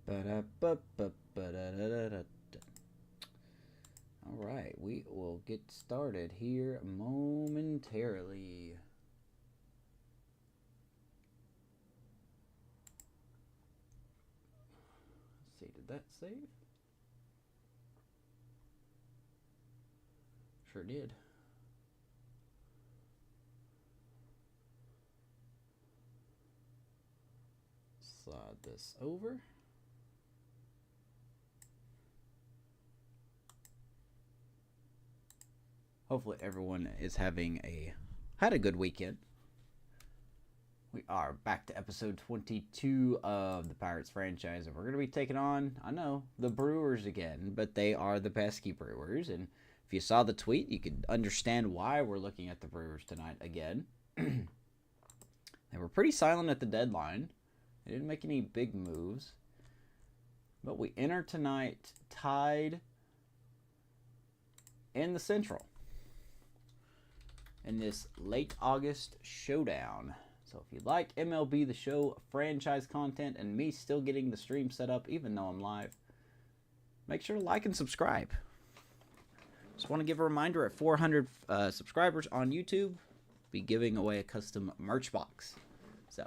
All right, we will get started here momentarily. Let's see, did that save? Sure did. Slide this over. Hopefully everyone is had a good weekend. We are back to episode 22 of the Pirates franchise, and we're going to be taking on, I know, the Brewers again, but they are the Pesky Brewers, and if you saw the tweet, you could understand why we're looking at the Brewers tonight again. They were pretty silent at the deadline. They didn't make any big moves, but we enter tonight tied in the Central in this late August showdown. So if you like MLB The Show franchise content and me still getting the stream set up even though I'm live, make sure to like and subscribe. Just want to give a reminder, at 400 subscribers on YouTube, be giving away a custom merch box. So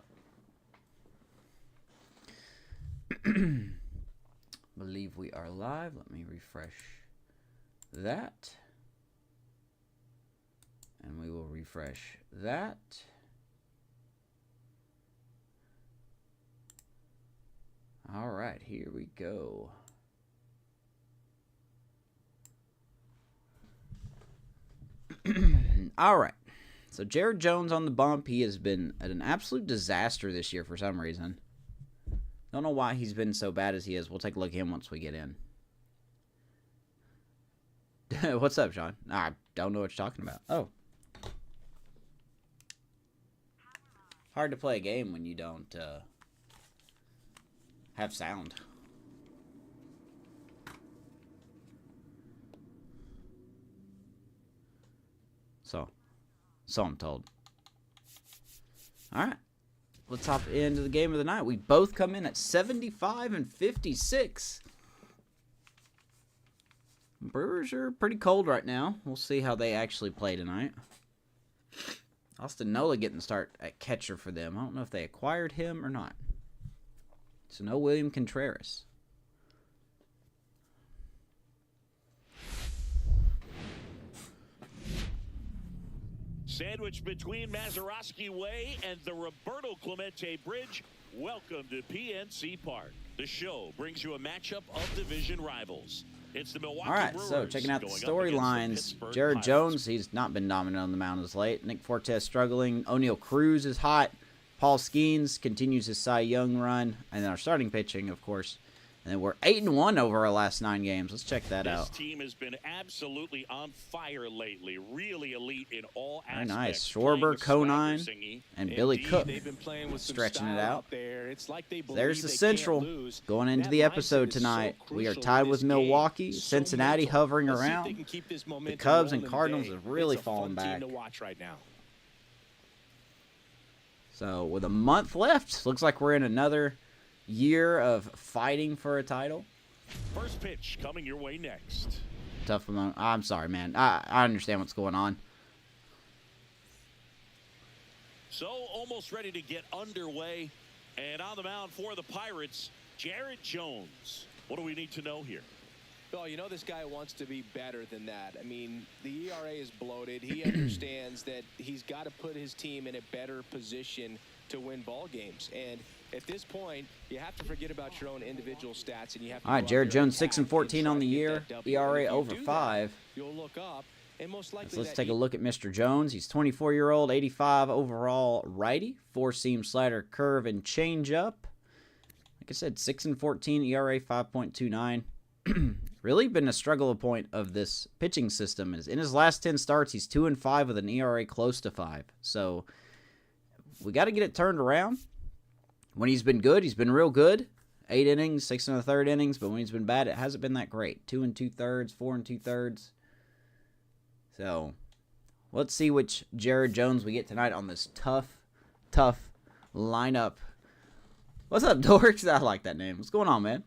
believe we are live. Let me refresh that. And we will refresh that. All right, here we go. All right. So Jared Jones on the bump. He has been an absolute disaster this year for some reason. Don't know why he's been so bad as he is. We'll take a look at him once we get in. What's up, Sean? I don't know what you're talking about. Oh. Hard to play a game when you don't have sound. So I'm told. All right. Let's hop into the game of the night. We both come in at 75 and 56. Brewers are pretty cold right now. We'll see how they actually play tonight. Austin Nola getting the start at catcher for them. I don't know if they acquired him or not. So no William Contreras. Sandwiched between Mazeroski Way and the Roberto Clemente Bridge, welcome to PNC Park. The show brings you a matchup of division rivals. It's the Milwaukee Brewers. Brewers. So checking out the storylines. Jared Jones, he's not been dominant on the mound as late. Nick Fortes struggling. O'Neal Cruz is hot. Paul Skeens continues his Cy Young run. And then our starting pitching, of course. And then we're 8-1 over our last 9 games. Let's check that out. This team has been absolutely on fire lately. Really elite in all Very aspects. nice. Schwarber, Conine, and Billy Cook stretching it out. There's the Central going into the episode tonight. We are tied with Milwaukee. Cincinnati hovering around. The Cubs and Cardinals have really fallen back. So with a month left, looks like we're in another year of fighting for a title. First pitch coming your way next. Tough amount. I'm sorry, man. I understand what's going on. So almost ready to get underway, and on the mound for the Pirates, Jared Jones. What do we need to know here? Well, you know this guy wants to be better than that. I mean, the ERA is bloated. He understands that he's got to put his team in a better position to win ball games. And at this point, you have to forget about your own individual stats, and you have to. All right, Jared Jones 6-14 on the year, ERA over 5. You'll look up, and most likely. So let's take a look at Mr. Jones. He's 24-year-old, 85 overall righty, 4-seam slider, curve, and changeup. Like I said, 6-14 ERA, 5.29. Really been a struggle point of this pitching system is in his last 10 starts, he's 2-5 with an ERA close to 5. So we got to get it turned around. When he's been good, he's been real good. 8 innings, 6 1/3 innings, but when he's been bad, it hasn't been that great. 2 2/3, 4 2/3. So let's see which Jared Jones we get tonight on this tough lineup. What's up, Dorks? I like that name. What's going on, man?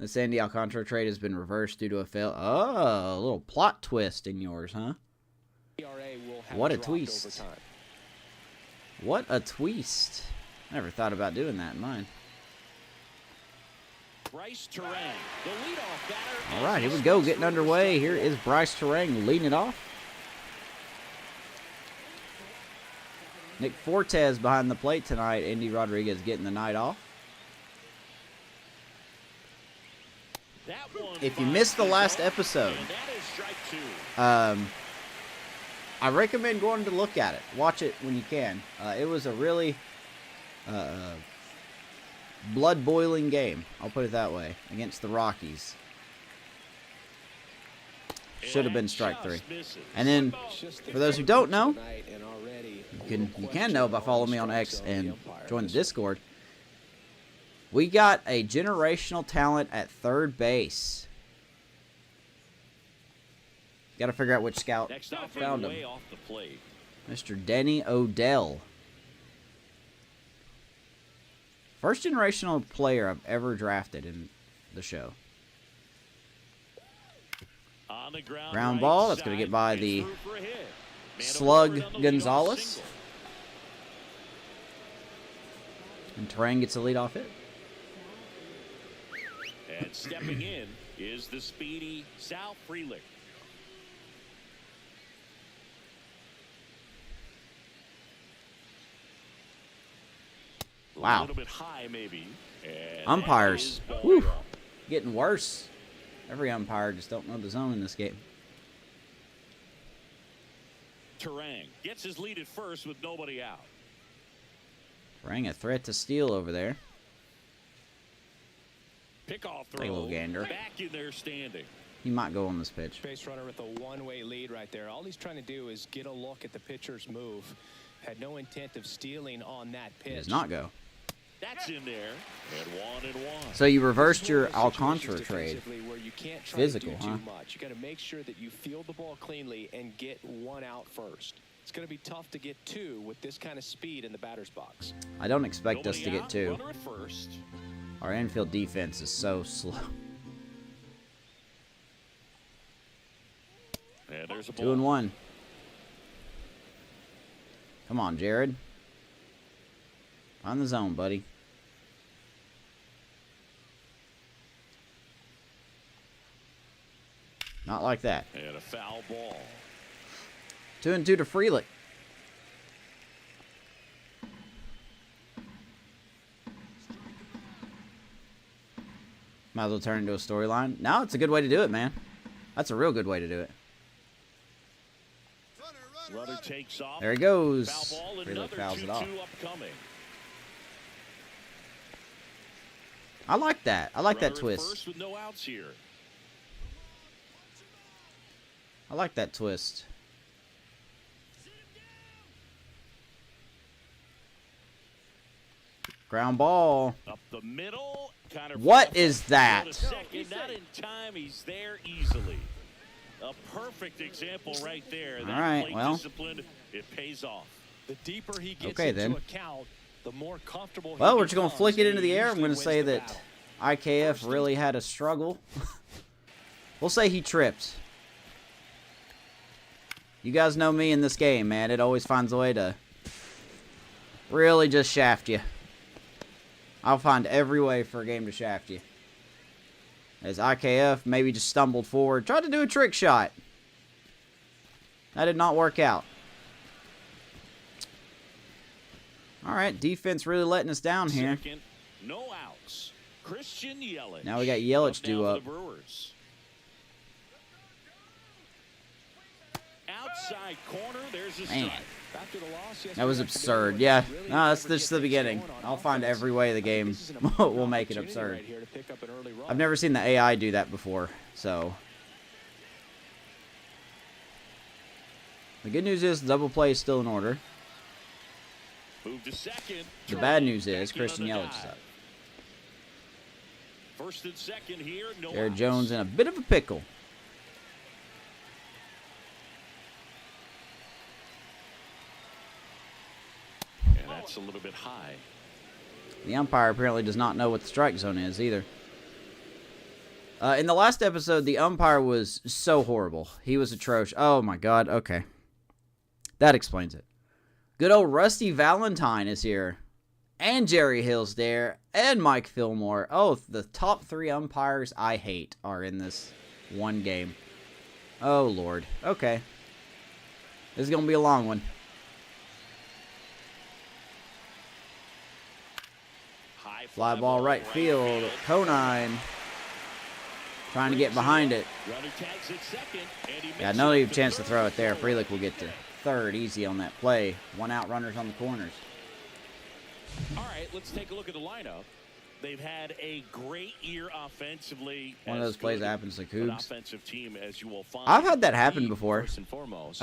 The Sandy Alcantara trade has been reversed due to a fail. Oh, a little plot twist in yours, huh? What a twist. What a twist. I never thought about doing that in mine. Bryce Terang, the leadoff batter. All right, here we go. Getting underway. Here is Bryce Terang leading it off. Nick Fortes behind the plate tonight. Andy Rodriguez getting the night off. If you missed the last episode, I recommend going to look at it. Watch it when you can. It was a really blood-boiling game. I'll put it that way. Against the Rockies. Should have been strike 3. And then, for those who don't know, you can know by following me on X and join the Discord. We got a generational talent at third base. Got to figure out which scout found him. Mr. Denny Odell. First generational player I've ever drafted in the show. Ground ball. That's going to get by the Slug Gonzalez. And Terang gets a leadoff hit. And stepping in is the speedy Sal Frelick. Wow. A little bit high, maybe. And umpires. Whew, getting worse. Every umpire just don't know the zone in this game. Terang gets his lead at first with nobody out. Terang a threat to steal over there. Pickoff throw. Take a little gander. Back in there standing. He might go on this pitch. Base runner with a one-way lead right there. All he's trying to do is get a look at the pitcher's move. Had no intent of stealing on that pitch. He does not go. That's in there. And 1-1. So you reversed your Alcantara trade. Where you can't try Physical, to do huh? too much. You got to make sure that you field the ball cleanly and get one out first. It's going to be tough to get 2 with this kind of speed in the batter's box. I don't expect us Nobody to get out, 2. runner at first. Our infield defense is so slow. And there's a 2-1. Come on, Jared. On the zone, buddy. Not like that. And a foul ball. 2-2 to Frelick. Might as well turn into a storyline. No, it's a good way to do it, man. That's a real good way to do it. Runner takes off. There he goes. Foul ball, Frelick fouls it off. 2-2 upcoming. I like that. I like that Runner at twist. first with no outs here. I like that twist. Ground ball. Up the middle. Kind of What is that? Second, not in time. He's there easily. A perfect example right there. All That right, plate well. discipline, it pays off. The deeper he gets Okay, into then. account, the more comfortable Well, he we're just going to becomes, flick it and into he the air. I'm usually going to wins say the that battle. IKF really had a struggle. We'll say he tripped. You guys know me in this game, man. It always finds a way to really just shaft you. I'll find every way for a game to shaft you. As IKF maybe just stumbled forward. Tried to do a trick shot. That did not work out. All right, defense really letting us down here. Second, no outs. Christian Yelich. Now we got Yelich now due for up. The Brewers. Outside corner, there's a Man. strike. After the loss That was absurd. Yeah, no, that's just the beginning. I'll find every way the game will make it absurd. I've never seen the AI do that before, so. The good news is the double play is still in order. Move to second. The bad news is Christian Yelich is up. First and second here, no Jared outs. Jones in a bit of a pickle. And that's a little bit high. The umpire apparently does not know what the strike zone is either. In the last episode, the umpire was so horrible. He was atrocious. Oh, my God. Okay. That explains it. Good old Rusty Valentine is here. And Jerry Hill's there. And Mike Fillmore. Oh, the top 3 umpires I hate are in this one game. Oh, Lord. Okay. This is going to be a long one. Fly ball right field. Conine. Trying to get behind it. Yeah, no even chance to throw it there. Frelick will get to third easy on that play. 1 out, runners on the corners. All right, let's take a look at the lineup. They've had a great year offensively. One of those plays that happens to Cougs. Offensive team, as you will find. I've had that happen before. Foremost,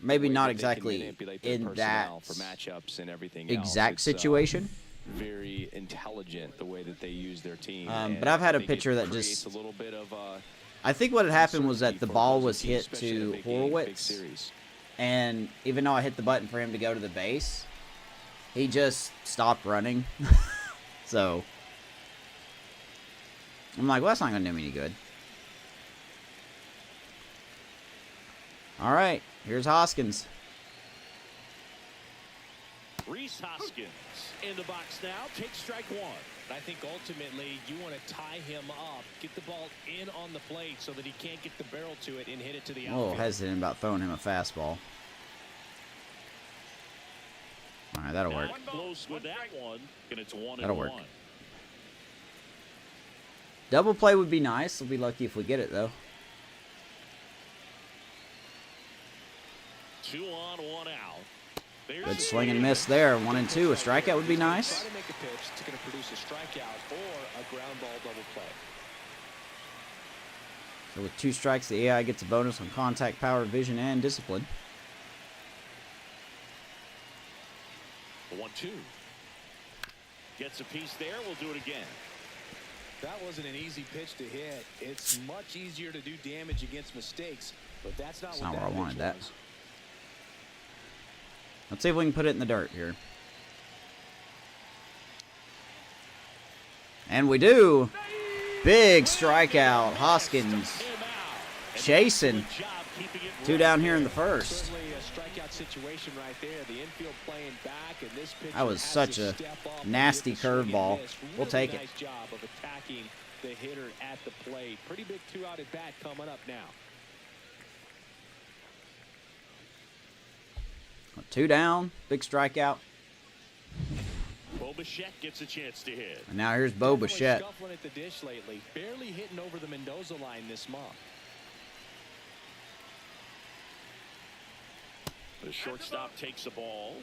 Maybe not exactly in that for matchups and everything exact situation. Very intelligent the way that they use their team. But I've had a pitcher that just a little bit of I think what had happened was that the ball was hit to Horwitz, and even though I hit the button for him to go to the base, he just stopped running. So I'm like, well, that's not going to do me any good. All right, here's Hoskins. Reese Hoskins in the box now. Take strike 1. I think ultimately you want to tie him up, get the ball in on the plate so that he can't get the barrel to it and hit it to the outfield. A little hesitant about throwing him a fastball. All right, that'll work. Close with that one, and it's 1-1. That'll work. Double play would be nice. We'll be lucky if we get it, though. 2 on, 1 out. Good swing and miss there. 1 and 2. A strikeout would be nice. Try to make a pitch that's going to produce a strikeout or a ground ball double play. So with 2 strikes, the AI gets a bonus on contact, power, vision, and discipline. 1-2. Gets a piece there. We'll do it again. That wasn't an easy pitch to hit. It's much easier to do damage against mistakes, but that's not where I wanted that. Was. Let's see if we can put it in the dirt here. And we do. Big strikeout. Hoskins chasing. 2 down here in the first. Certainly a strikeout situation right there. The infield playing back, and this pitcher that was such a nasty curveball. We'll take it. Nice job of attacking the hitter at the plate. Pretty big 2-out at bat coming up now. 2 down, big strikeout. Bo Bichette gets a chance to hit. And now here's Bo Bichette. Scuffling at the dish lately, barely hitting over the Mendoza line this month. The shortstop takes the ball.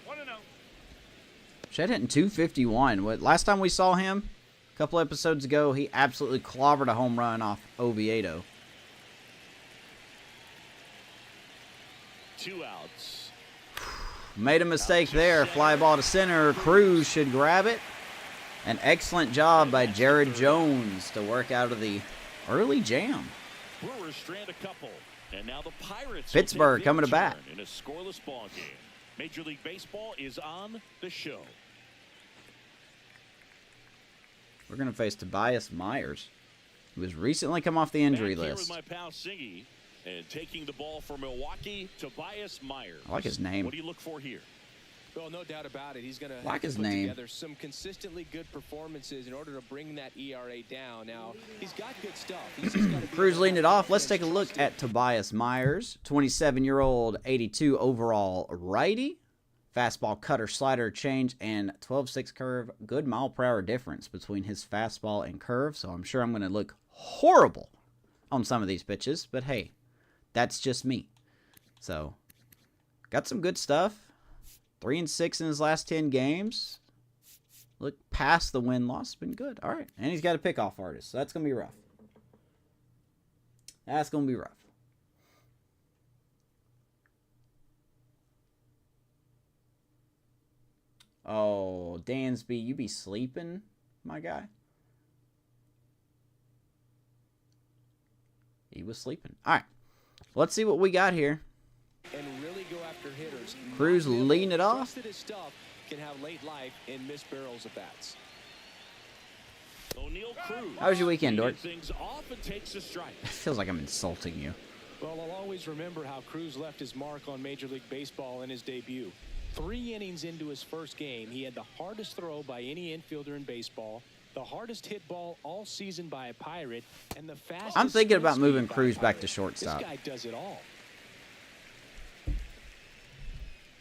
1-0. Bichette hitting 251. Last time we saw him, a couple episodes ago, he absolutely clobbered a home run off Oviedo. 2 outs. Made a mistake there. Fly ball to center. Cruz should grab it. An excellent job by Jared Jones to work out of the early jam. Brewers strand a couple, and now the Pirates. Pittsburgh coming to bat in a scoreless ball game. Major League Baseball is on the show. We're going to face Tobias Myers, who has recently come off the injury Back here list. with my pal Siggy, and taking the ball for Milwaukee, Tobias Myers. I like his name. What do you look for here? Well, no doubt about it. He's going to like his put name. together some consistently good performances in order to bring that ERA down. Now, he's got good stuff. He's just gotta be Cruz leaned it off. Let's take a look at Tobias Myers, 27-year-old, 82 overall righty. Fastball, cutter, slider, change, and 12.6 curve. Good mile per hour difference between his fastball and curve, so I'm sure I'm going to look horrible on some of these pitches, but hey, that's just me. So, got some good stuff. 3-6 in his last 10 games. Look past the win-loss. Been good. All right. And he's got a pickoff artist, so that's going to be rough. That's going to be rough. Oh, Dansby, you be sleeping, my guy? He was sleeping. All right. Let's see what we got here. And really go after hitters. Cruz leading it off. His stuff can have late life and miss barrels of bats. O'Neal Cruz. How was your weekend, Dork? Things off and takes a strike. It feels like I'm insulting you. Well, I'll always remember how Cruz left his mark on Major League Baseball in his debut. 3 innings into his first game, he had the hardest throw by any infielder in baseball, the hardest hit ball all season by a Pirate, and the fastest. I'm thinking about sprint moving speed by a Cruz back Pirate. to shortstop. This guy does it all.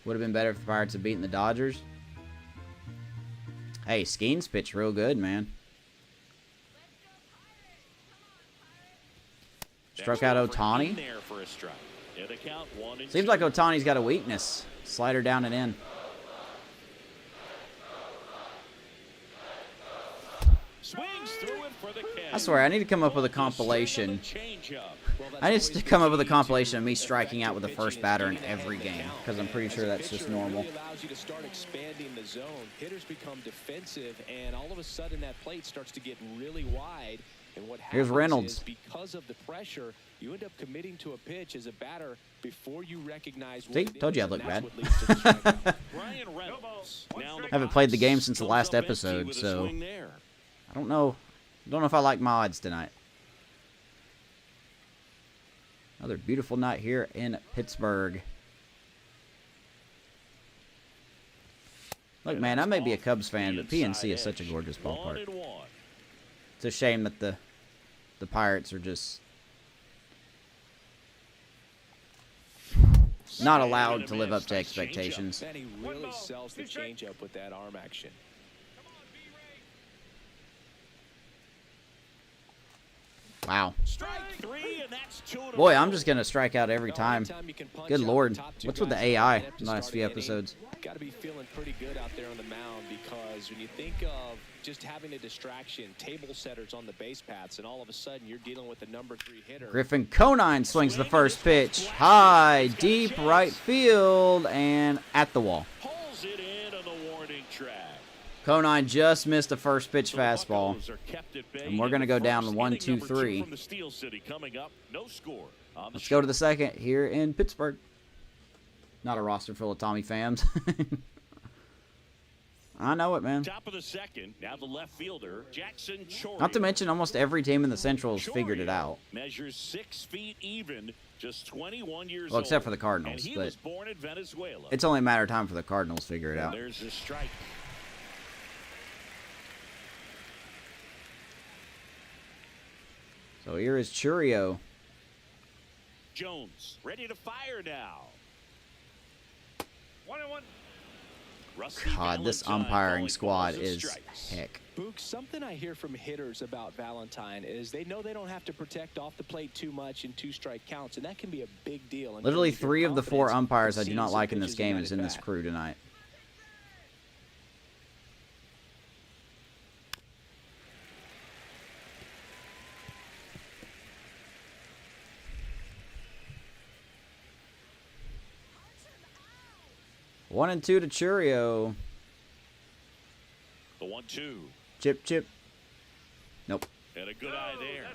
Would have been better if the Pirates had beaten the Dodgers. Hey, Skeens pitched real good, man. Struck out Ohtani. Seems like Ohtani's got a weakness. Slider down and in. I swear, I need to come up with a compilation. I need to come up with a compilation of me striking out with the first batter in every game, because I'm pretty sure that's just normal. Allows you to start expanding the zone. Hitters become defensive, and all of a sudden that plate starts to get really wide. And what Here's happens Reynolds. is because of the pressure, you end up committing to a pitch as a batter before you recognize what See? it Told you is, I'd look and that's bad. what leads to the strikeout. Brian Reynolds. I haven't played the game since the last episode, so I don't know. Don't know if I like my odds tonight. Another beautiful night here in Pittsburgh. Look, man, I may be a Cubs fan, but PNC is such a gorgeous ballpark. It's a shame that the Pirates are just not allowed to live up to expectations. And he really sells the changeup with that arm action. Wow. Strike 3, and that's 2 in a Boy, row. I'm just going to strike out every time. Good Lord. What's with the AI in the last few episodes? Got to be feeling pretty good out there on the mound, because when you think of just having a distraction, table setters on the base paths, and all of a sudden you're dealing with the number 3 hitter. Griffin Conine swings the first pitch. High, deep right field, and at the wall. Pulls it in on the warning track. Conine just missed the first pitch fastball. Buccos are kept at bay And we're going to in go the down first. to 1, Inning 2, number 2 3. from the Steel City coming up. No score on the Let's go to the second here in Pittsburgh. Not a roster full of Tommy Phams. I know it, man. top of the second. Now the left fielder, Jackson Choria. Not to mention almost every team in the Central has figured it out. Measures 6 feet even, just 21 years Well, except old. for the Cardinals, And he but was born in Venezuela. it's only a matter of time for the Cardinals to figure it out. There's a strike. So here is Churio. Jones ready to fire now. 1-1. Rusty God, this Valentine umpiring calling squad balls and is strikes. heck. Book, something I hear from hitters about Valentine is they know they don't have to protect off the plate too much in 2-strike counts, and that can be a big deal. Literally 3 of the 4 umpires I do seeing not some like in this pitches game at is in this bat. crew tonight. One and 2 to Churio. The 1-2. Chip, chip. Nope. And a good eye there.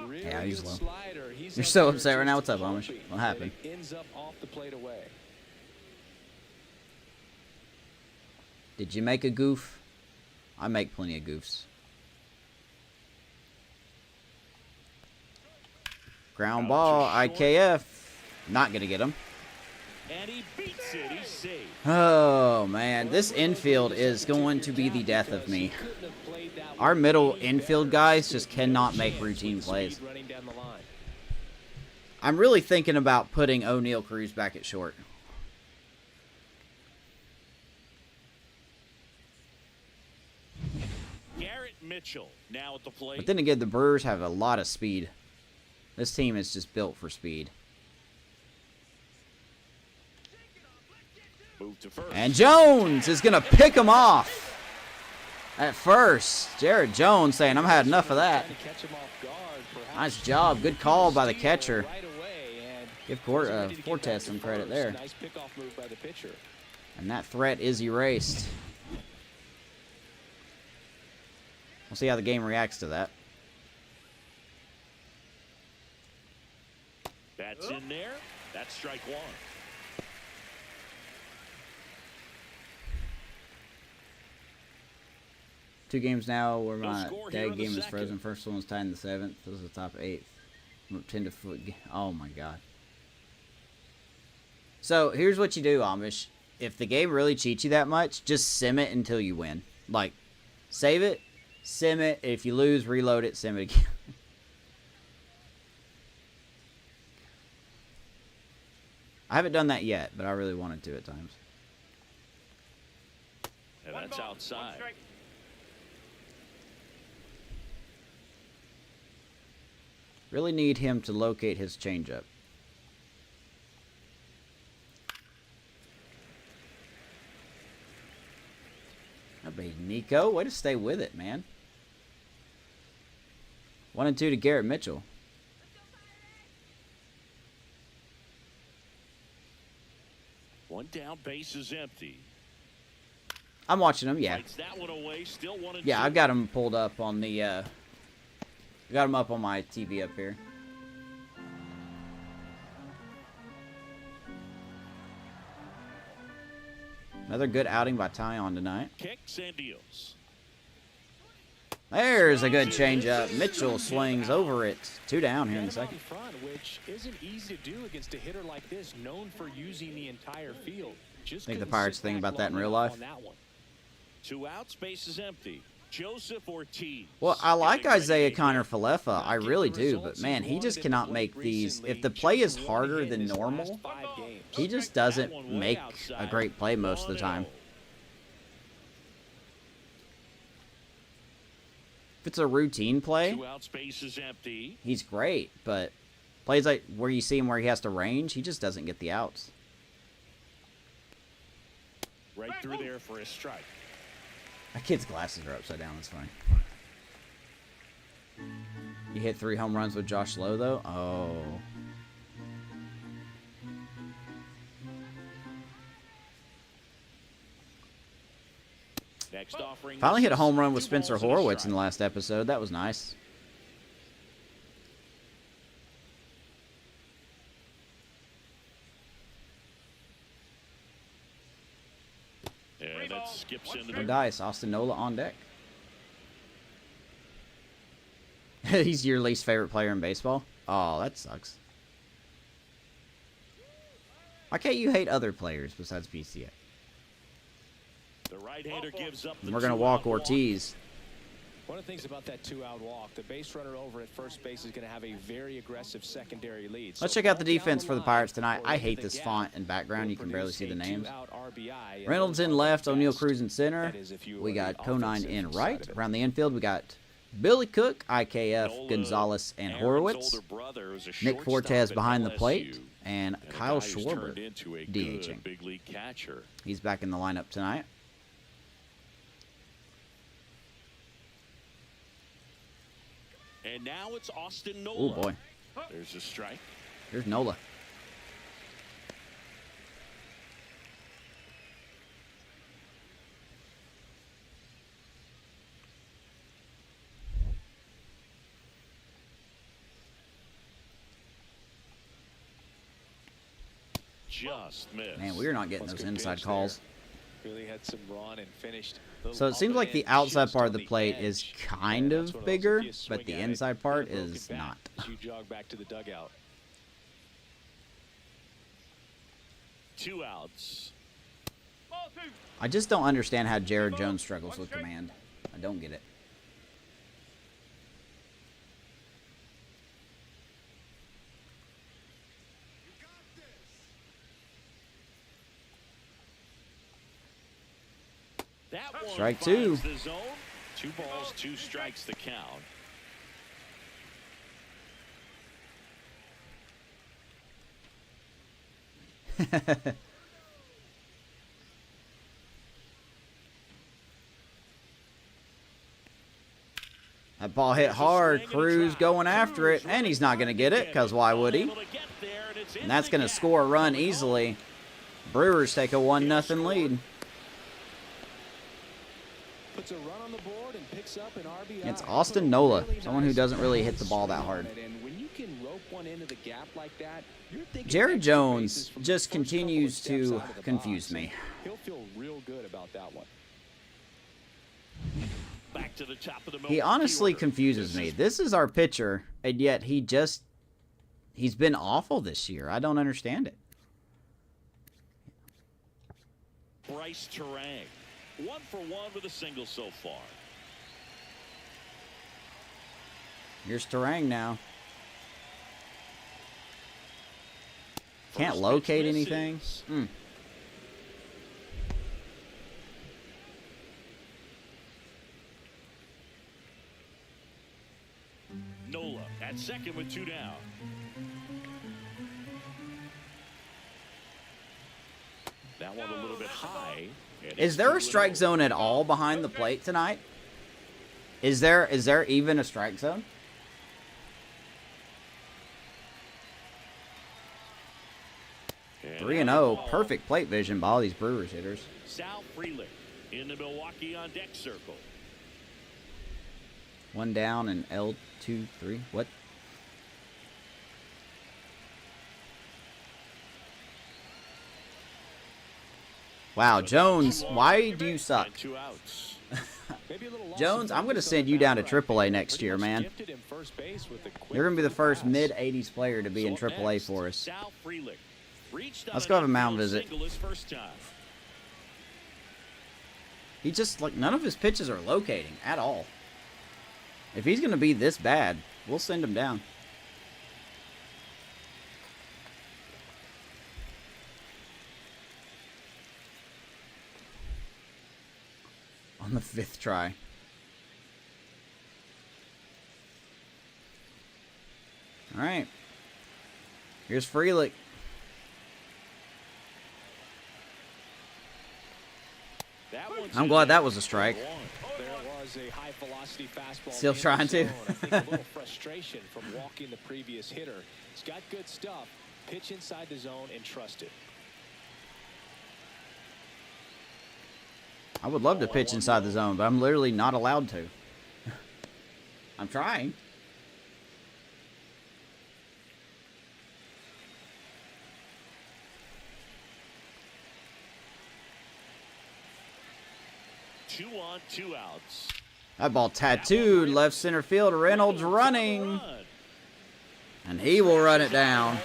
Really Yeah, he's good low. slider. He's You're up so there upset right now. What's just up, Amish? jumping, What happened? and it ends up off the plate away. Did you make a goof? I make plenty of goofs. Ground ball, IKF. Not going to get him. And he beats it. He's safe. Oh, man. This infield is going to be the death of me. Our middle infield guys just cannot make routine plays. Running down the line. I'm really thinking about putting O'Neal Cruz back at short. Garrett Mitchell now at the plate. But then again, the Brewers have a lot of speed. This team is just built for speed. Move to first. And Jones is going to pick him off at first. Jared Jones saying, I've had enough of that. Trying to catch him off guard, perhaps. Nice job. Good call by the catcher. Right away, and Give wasn't ready to get Fortes back some to credit first. there. Nice pickoff move by the pitcher. And that threat is erased. We'll see how the game reacts to that. That's in there. That's strike 1. 2 games now where No my score here tag in the game is second. frozen. First one was tied in the 7th. This is the top 8th. I'm up 10 to foot. Oh my god. So here's what you do, Amish. If the game really cheats you that much, just sim it until you win. Like, save it, sim it. If you lose, reload it, sim it again. I haven't done that yet, but I really wanted to at times. And that's outside. Really need him to locate his changeup. That'd be Nico. Way to stay with it, man. 1-2 to Garrett Mitchell. One down, base is empty. I'm watching him, yeah. Lights that one away, still 1-2. Yeah, I've got him pulled up on the, got him up on my TV up here. Another good outing by Tyon tonight. Kicks and deals. There's a good changeup. Mitchell swings over it. 2 down here in the second. Front, which isn't easy to do against a hitter like this, known for using the entire field. Just Think the couldn't Pirates sit think back about that in long real enough life? on that one. 2 outs, base is empty. Joseph Ortiz. Well, I like getting ready Isaiah to Connor hit. Falefa. I really do, but man, he just cannot make these. If the play is harder than normal, he just doesn't make a great play most of the time. If it's a routine play, 2 outs, base is empty. he's great, but plays like where you see him where he has to range, he just doesn't get the outs. Right through there for a strike. That kid's glasses are upside down. That's funny. You hit 3 home runs with Josh Lowe, though? Oh. Next offering. Finally hit a home run with 2 Spencer balls and a Horwitz in the strike. last episode. That was nice. And that skips into No the dice. Austin Nola on deck. He's your least favorite player in baseball? Oh, that sucks. Why can't you hate other players besides PCA? The right-hander gives up the We're going to walk 2-out Ortiz. One of the things about that 2-out walk, the base runner over at first base is going to have a very aggressive secondary lead. Let's So check out the ball down defense for the line Pirates tonight. or I into hate the this gap font and background. will You can barely produce see the a names. 2-out RBI, and Reynolds in those are left, the O'Neal best. Cruz in center. That is if you We are got the Conine offensive in side right. of it. Around the infield, we got Billy Cook, IKF, Nola, Gonzalez, and Aaron's Horowitz. older brother, is a Nick shortstop Fortes at behind the LSU, plate. And and a Kyle guy who's Schwarber turned into a DHing. good big league catcher. He's back in the lineup tonight. And now it's Austin Nola. Oh, boy. There's a strike. Here's Nola. Just missed. Man, we're not getting That's those good inside pitch calls. there. Really had some run and finished. Little So it up seems and like in, the outside just part on of the plate edge. is kind Yeah, of that's one those, bigger, if you swing but the at it, inside part get a broken is bat not. as you jog back to the dugout. 2 outs. I just don't understand how Jared Jones struggles with command. I don't get it. That one Strike finds 2. the zone. 2 balls, 2 strikes to count. That ball hit hard. Cruz going after it, and he's not going to get it, because why would he? And that's going to score a run easily. Brewers take a 1-0 lead. Puts a run on the board and picks up an RBI. It's Austin Nola, someone who doesn't really hit the ball that hard. And when you can rope one into the gap like that, you're thinking Jared extra Jones bases from the just first couple of continues steps to out of the confuse box. me. He'll feel real good about that one. Back to the top of the He honestly confuses me. This is our pitcher, and yet he's been awful this year. I don't understand it. Bryce Terang, 1 for 1 with a single so far. Here's Terang now. Can't First locate pitch anything. misses. Nola at second with 2 down. That one a little bit high. Is there a strike zone at all behind the plate tonight? Is there even a strike zone? And 3-0, perfect plate vision by all these Brewers hitters. Sal Frelick in the Milwaukee on deck circle. 1 down and L2-3. What? Wow, Jones, why do you suck? And 2 outs. Jones, I'm going to send you down to AAA next year, man. You're going to be the first mid-80s player to be in AAA for us. Sal Frelick reached on Let's go have a an mound outfield visit. single his first time. He just, like, none of his pitches are locating at all. If he's going to be this bad, we'll send him down. On the 5th try. All right. Here's Frelick. I'm glad that was a strike. There was a high velocity fastball. Still trying to. I think a little frustration from walking the previous hitter. He's got good stuff. Pitch inside the zone and trust it. I would love to pitch inside the zone, but I'm literally not allowed to. I'm trying. Two on, 2 outs. That ball tattooed left center field. Reynolds running. And he will run it down.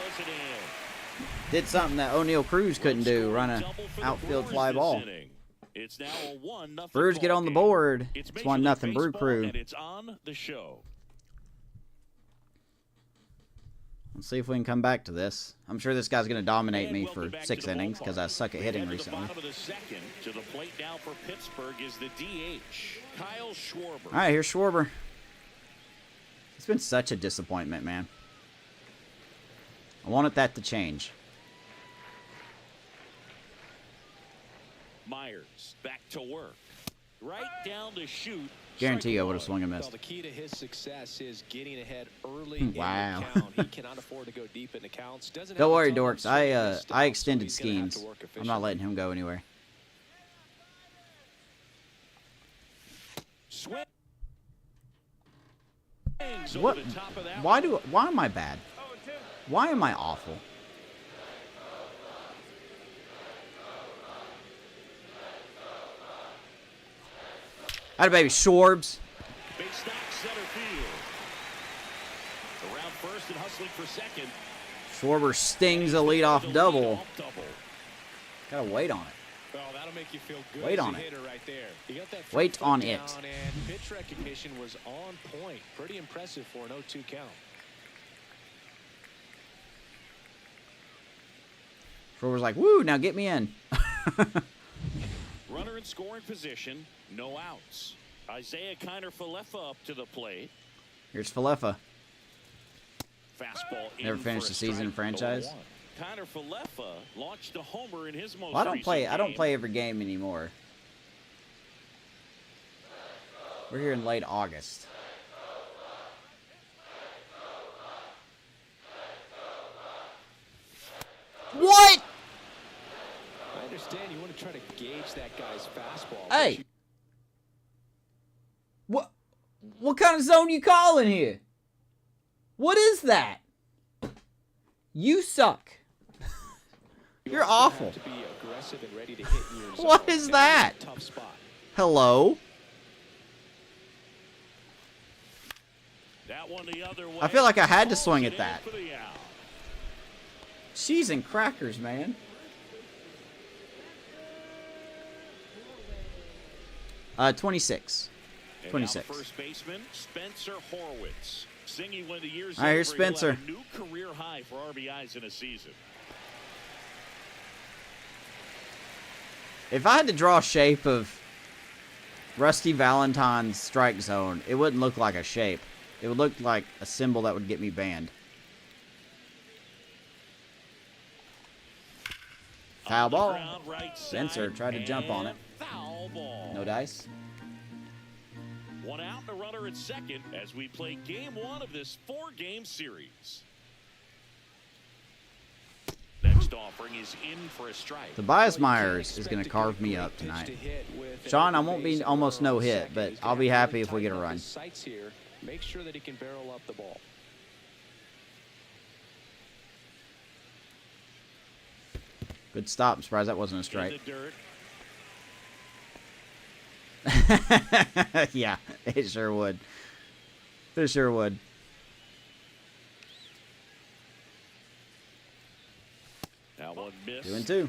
Did something that O'Neal Cruz couldn't do. Run an outfield fly ball. It's now a 1-0 Brewers get on the board. It's Major 1-0 League Brew Baseball, Crew. and it's on the show. Let's see if we can come back to this. I'm sure this guy's going to dominate And me welcome for back to 6 the innings because I ballpark. suck at We hitting head to the recently. bottom of the second. To the plate now for Pittsburgh is the DH, Kyle Schwarber. All right, here's Schwarber. It's been such a disappointment, man. I wanted that to change. Myers back to work. Right down to shoot. Guarantee I would have swung and Well, missed. the key to his success is getting ahead early Wow. in the count. He cannot afford to go deep in the counts. Doesn't Don't have a worry, ton of dorks. swing and miss stuff, I so extended he's gonna have to schemes. work I'm not efficiently. letting him go anywhere. Swings What? over the top of that Why am I bad? Why am I awful? Atta baby, Schwarbs. Big stop center field. Around first and hustling for second. Schwarber stings a leadoff double. Gotta wait on it. Well, that'll make you feel good Wait as on a it. hitter right there. You got that Wait foot on down, it. And pitch recognition was on point. Pretty impressive for an 0-2 count. Schwarber's like, woo, now get me in. Runner in scoring position. No outs. Isaiah Kiner-Falefa up to the plate. Here's Falefa. Fastball in Never for finished a the season in strike, franchise. 0-1. Kiner-Falefa launched a homer in his most Well, I don't recent play game. every game anymore. We're here in late August. What? I understand you want to try to gauge that guy's fastball. but Hey. What kind of zone you calling here? What is that? You suck. You're also awful. have to be aggressive and ready to hit in your zone. What is And that? that's a tough spot. Hello? That one the other way. I feel like I had to swing at It that. in for the out. Cheese and crackers, man. 26. And 26. now the first baseman, Spencer Horwitz. Singing when the year's All right, here's over, he'll have Spencer. a new career high for RBIs in a season. If I had to draw a shape of Rusty Valentine's strike zone, it wouldn't look like a shape. It would look like a symbol that would get me banned. Foul ball. Ground, right Spencer side, tried to jump on it. Foul ball. No dice. One out and a runner at second as we play game one of this 4-game series. Next offering is in for a strike. Tobias Myers is going to carve me up tonight. Sean, I won't be almost no hit, but I'll be happy if we get a run. Make sure that he can barrel up the ball. Good stop. I'm surprised that wasn't a strike. In the dirt. Yeah, it sure would. It sure would. That one missed. 2-2.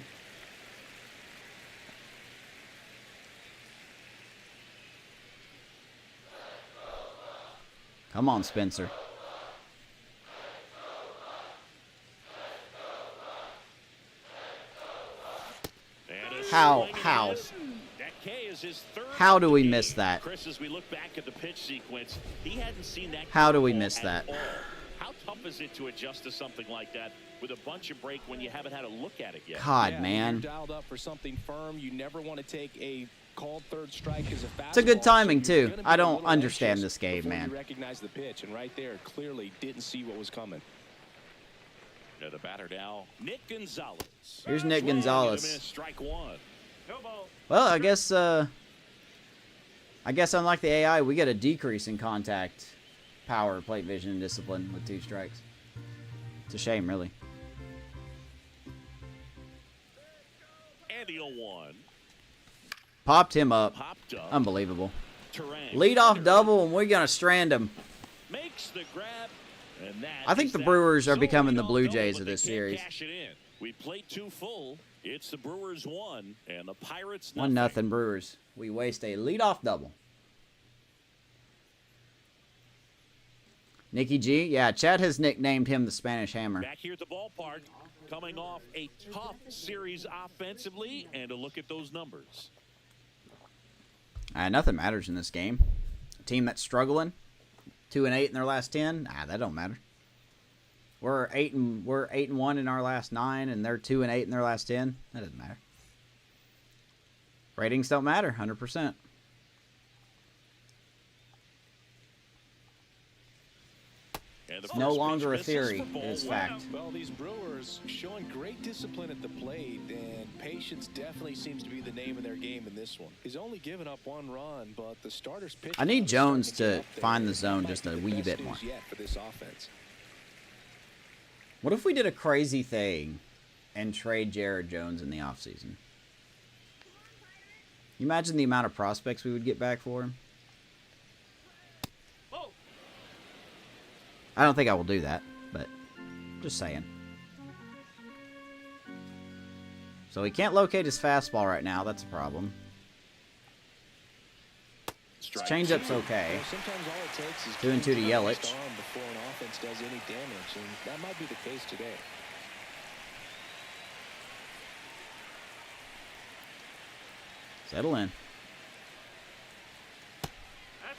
Come on, Spencer. How? How do we miss that? Chris, as we look back at the pitch sequence, he hadn't seen that. How do we miss that? How tough is it to adjust to something like that with a bunch of break when you haven't had a look at it yet? God, man. You're dialed up for something firm. You never want to take a called third strike as a fastball. It's a good timing, so you're too. gonna be I a don't little understand anxious this game, before man. You recognize the pitch, and right there, clearly didn't see what was coming. Now the batter now, Nick Gonzalez. Here's Nick Swing and a Gonzalez. miss, strike one. No ball. Well, I guess unlike the AI, we get a decrease in contact power, plate vision, and discipline with 2 strikes. It's a shame, really. And the 0-1. Popped him up. Popped up. Unbelievable. Terang. Lead off double, and we're going to strand him. Makes the grab. And that I think is the that. Brewers are So becoming we the all Blue know, Jays but of they this can't series. cash it in. We played 2 full. It's the Brewers 1 and the Pirates 1-0 Brewers. We waste a leadoff double. Nicky G, yeah, Chad has nicknamed him the Spanish Hammer. Back here at the ballpark, coming off a tough series offensively, and a look at those numbers. Nothing matters in this game. A team that's struggling, 2-8 in their last 10. That don't matter. We're 8-1 in our last 9, and they're 2-8 in their last 10. That doesn't matter. Ratings don't matter, 100%. It's no longer a theory. It is fact. Well, these Brewers showing great discipline at the plate, and patience definitely seems to be the name of their game in this one. He's only given up 1 run, but the starter's pitch. I need Jones to find the zone just a wee bit more. Yet for this offense. What if we did a crazy thing and trade Jared Jones in the offseason? You imagine the amount of prospects we would get back for him? I don't think I will do that, but just saying. So he can't locate his fastball right now. That's a problem. His changeup's okay. Sometimes all it takes is 2-2 to Yelich. before an offense does any damage, and that might be the case today. Settle in.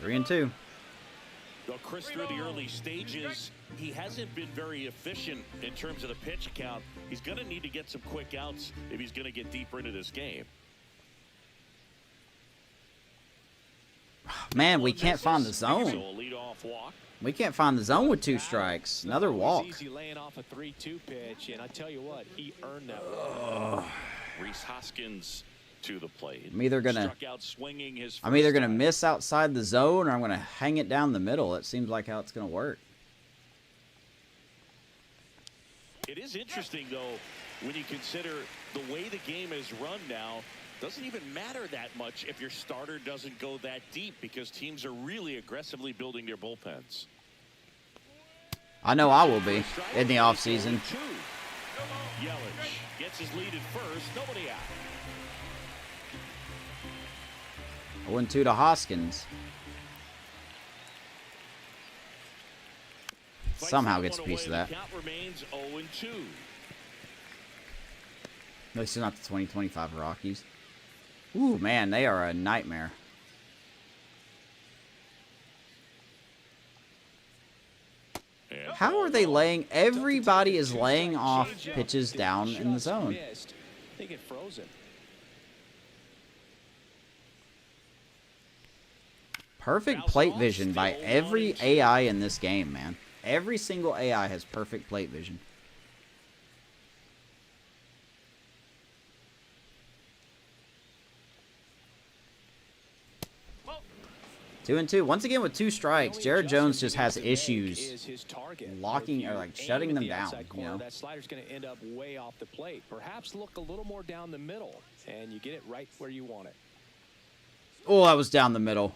3-2. Well, Chris, through the early stages, he hasn't been very efficient in terms of the pitch count. He's going to need to get some quick outs if he's going to get deeper into this game. Man, we can't find the So zone. a leadoff walk. We can't find the zone with 2 strikes. Another walk. Easy laying off a 3-2 pitch, and I tell you what, he earned that. Rhys Hoskins to the plate. I'm either gonna Struck out swinging his I'm either first gonna time. miss outside the zone or I'm gonna hang it down the middle. It seems like how it's gonna work. It is interesting, though, when you consider the way the game is run now. Doesn't even matter that much if your starter doesn't go that deep because teams are really aggressively building their bullpens. I know I will be in the offseason. Yelich gets his lead at first. Nobody out. 0-2 to Hoskins. Somehow gets a piece of that. Count remains 0-2. At least it's not the 2025 Rockies. Ooh, man, they are a nightmare. How are they laying? Everybody is laying off pitches down in the zone. They get frozen. Perfect plate vision by every AI in this game, man. Every single AI has perfect plate vision. Two and two. Once again with 2 strikes, Jared Jones just has issues locking or like shutting them down. You know, that slider's going to end up way off the plate. Perhaps look a little more down the middle, and you get it right where you want it. Oh, that was down the middle.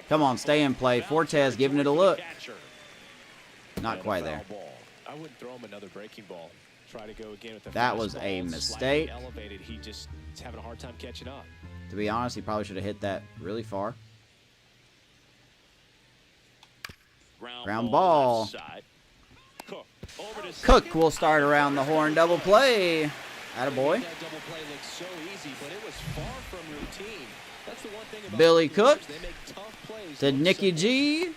Come on, stay in play. Fortes giving it a look. Not quite there. I wouldn't throw him another breaking ball. Try to go again with the that was a mistake. Elevated. He just is having a hard time catching up. To be honest, he probably should have hit that really far. Ground ball. Cook will start around the horn. Double play. Attaboy. That double play looks so easy, but it was far from routine. That's the one thing about Billy Cook they make tough plays. to Nicky G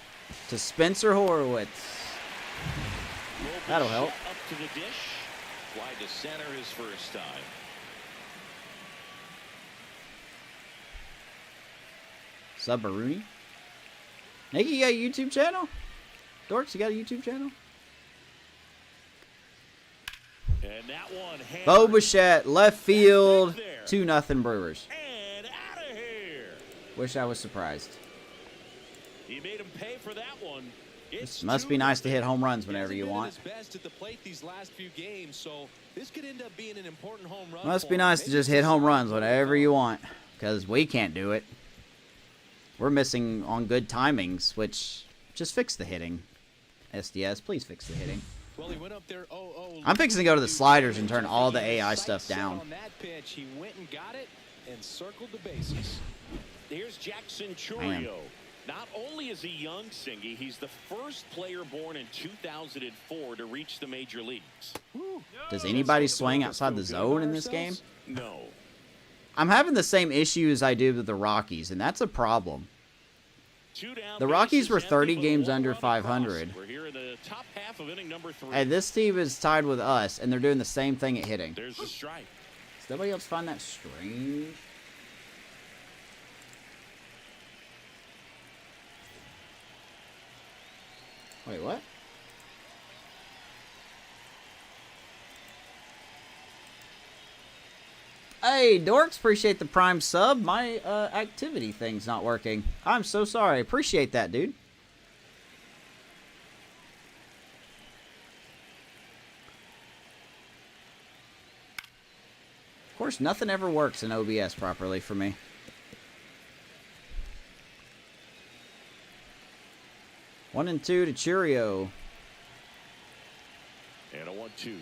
to Spencer Horowitz. That'll help. Up to the dish. Wide to center his first time. Sub Rooney. Nicky, you got a YouTube channel? Dorks, you got a YouTube channel? And that one Bo Bichette, left field, 2-0 Brewers. And out of here. Wish I was surprised. He made him pay for that one. This must be nice to hit home runs whenever you want. Best at the plate these last few games, so this could end up being an important home run. Must be nice to just hit home runs whenever you want, because we can't do it. We're missing on good timings, which just fix the hitting. SDS, please fix the hitting. Well, he went up there, I'm fixing to go to the sliders and turn all the AI stuff down. On that pitch, he went and got it and circled the bases. Here's Jackson Churio. Not only is he young, Singy, he's the first player born in 2004 to reach the major leagues. Does anybody swing outside the zone in this game? No. I'm having the same issues I do with the Rockies, and that's a problem. The Rockies were 30 games under 500. We're here in the top half of inning number 3. And this team is tied with us, and they're doing the same thing at hitting. There's the strike. Does anybody else find that strange? Wait, what? Hey, Dorks, appreciate the prime sub. My activity thing's not working. I'm so sorry. Appreciate that, dude. Of course, nothing ever works in OBS properly for me. One and two to Churio. And a 1-2.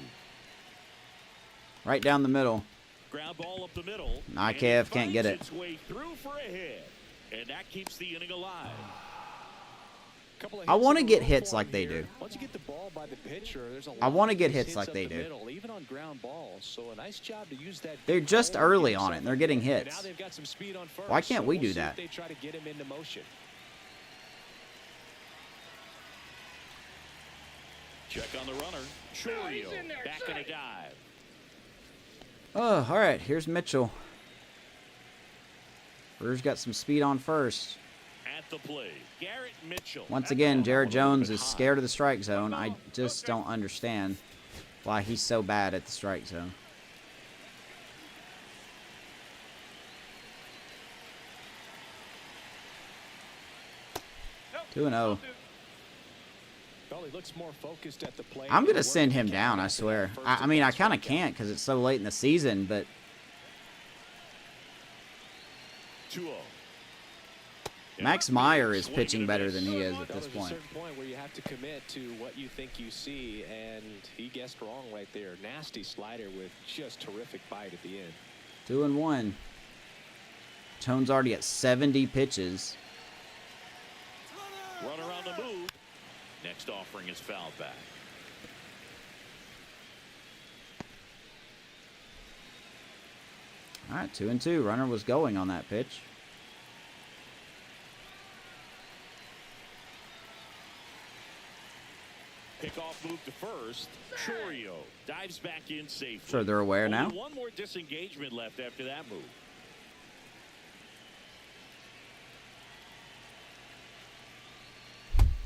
Right down the middle. Ground ball up the middle. IKF can't get it. Its way through for a hit. And that keeps the inning alive. I want to get hits like they do. Once you get the ball by the pitcher, there's a lot I want to of get hits hits like up they the do. middle, even on ground balls. So a nice job to use that. They're just ball early to get on it, and they're something. getting And now hits. they've got some speed on first, Why can't so we we'll do see that? if they try to get him into motion. Check on the runner. Churio back in a dive. Oh, all right. Here's Mitchell. Brewers got some speed on first. At the plate, Garrett Mitchell. Once again, Jared Jones is scared of the strike zone. I just don't understand why he's so bad at the strike zone. Two and 0. Well, he looks more focused at the plate. I'm gonna send him down. I swear. I mean, I kind of can't because it's so late in the season, but 2-0. Max Meyer is pitching better than he is at this There's a point. certain point where you have to commit to what you think you see, and he guessed wrong right there. Nasty slider with just terrific bite at the end. 2-1. Tone's already at 70 pitches. Runner on the move. Next offering is fouled back. All right, 2-2. Runner was going on that pitch. Pickoff move to first. Chorio dives back in safely. Sure, they're aware now. Only one more disengagement left after that move.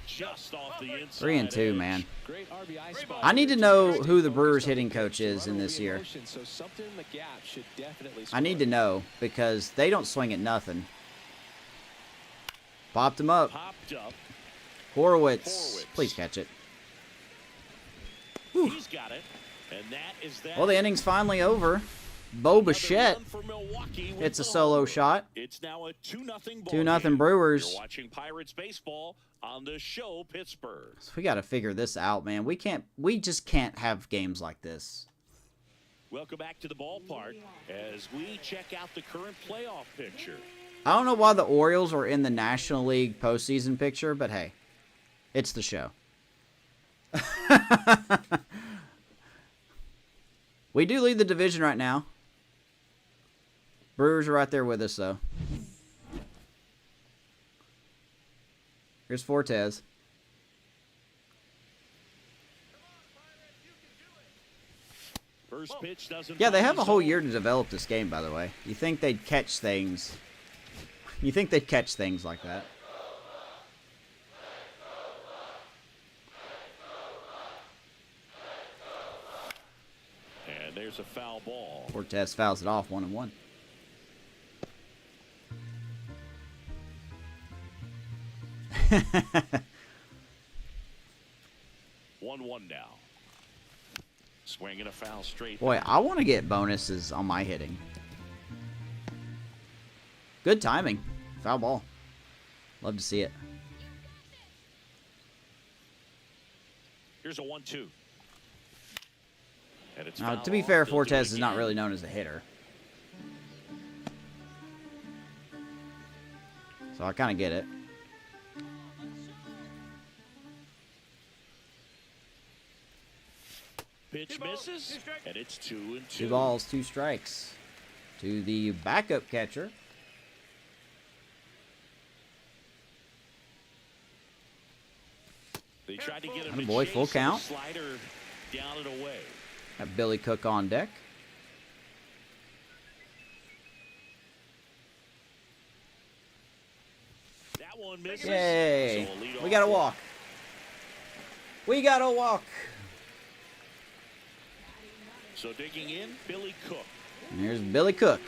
Just off the inside 3-2, edge. man. Great RBI spot. I need to know who the Brewers hitting coach is in this year. So something in the gap should definitely I need to know because they don't swing at nothing. Popped him up. Popped up. Horowitz. Please catch it. Whew. He's got it. And that is that. Well, the inning's finally over. Bo Another Bichette run for Milwaukee with hits a the solo home. shot. It's now a 2-0 ball 2-0 game. Brewers. You're watching Pirates baseball on the show Pittsburgh. So we got to figure this out, man. We just can't have games like this. Welcome back to the ballpark as we check out the current playoff picture. I don't know why the Orioles are in the National League postseason picture, but hey, it's the show. We do lead the division right now. Brewers are right there with us, though. Here's Fortes. First pitch doesn't. Yeah, they have a find whole zone. year to develop this game, by the way. You think they'd catch things. You think they'd catch things like that. And there's a foul ball. Fortes fouls it off 1-1. One now. Swinging a foul straight. Boy, I want to get bonuses on my hitting. Good timing. Foul ball. Love to see it. Here's a 1-2. And it's Now, foul to be off. fair, They'll do it Fortes is not again. really known as a hitter. So I kind of get it. Pitch misses, and it's 2-2. 2 balls, 2 strikes. To the backup catcher. They tried to get him Atta to boy, chase full the count. Slider down and away. Got Billy Cook on deck. That one misses. Yay. So a leadoff We got a hit. walk. We got a walk. So digging in, Billy Cook. And here's Billy Cook.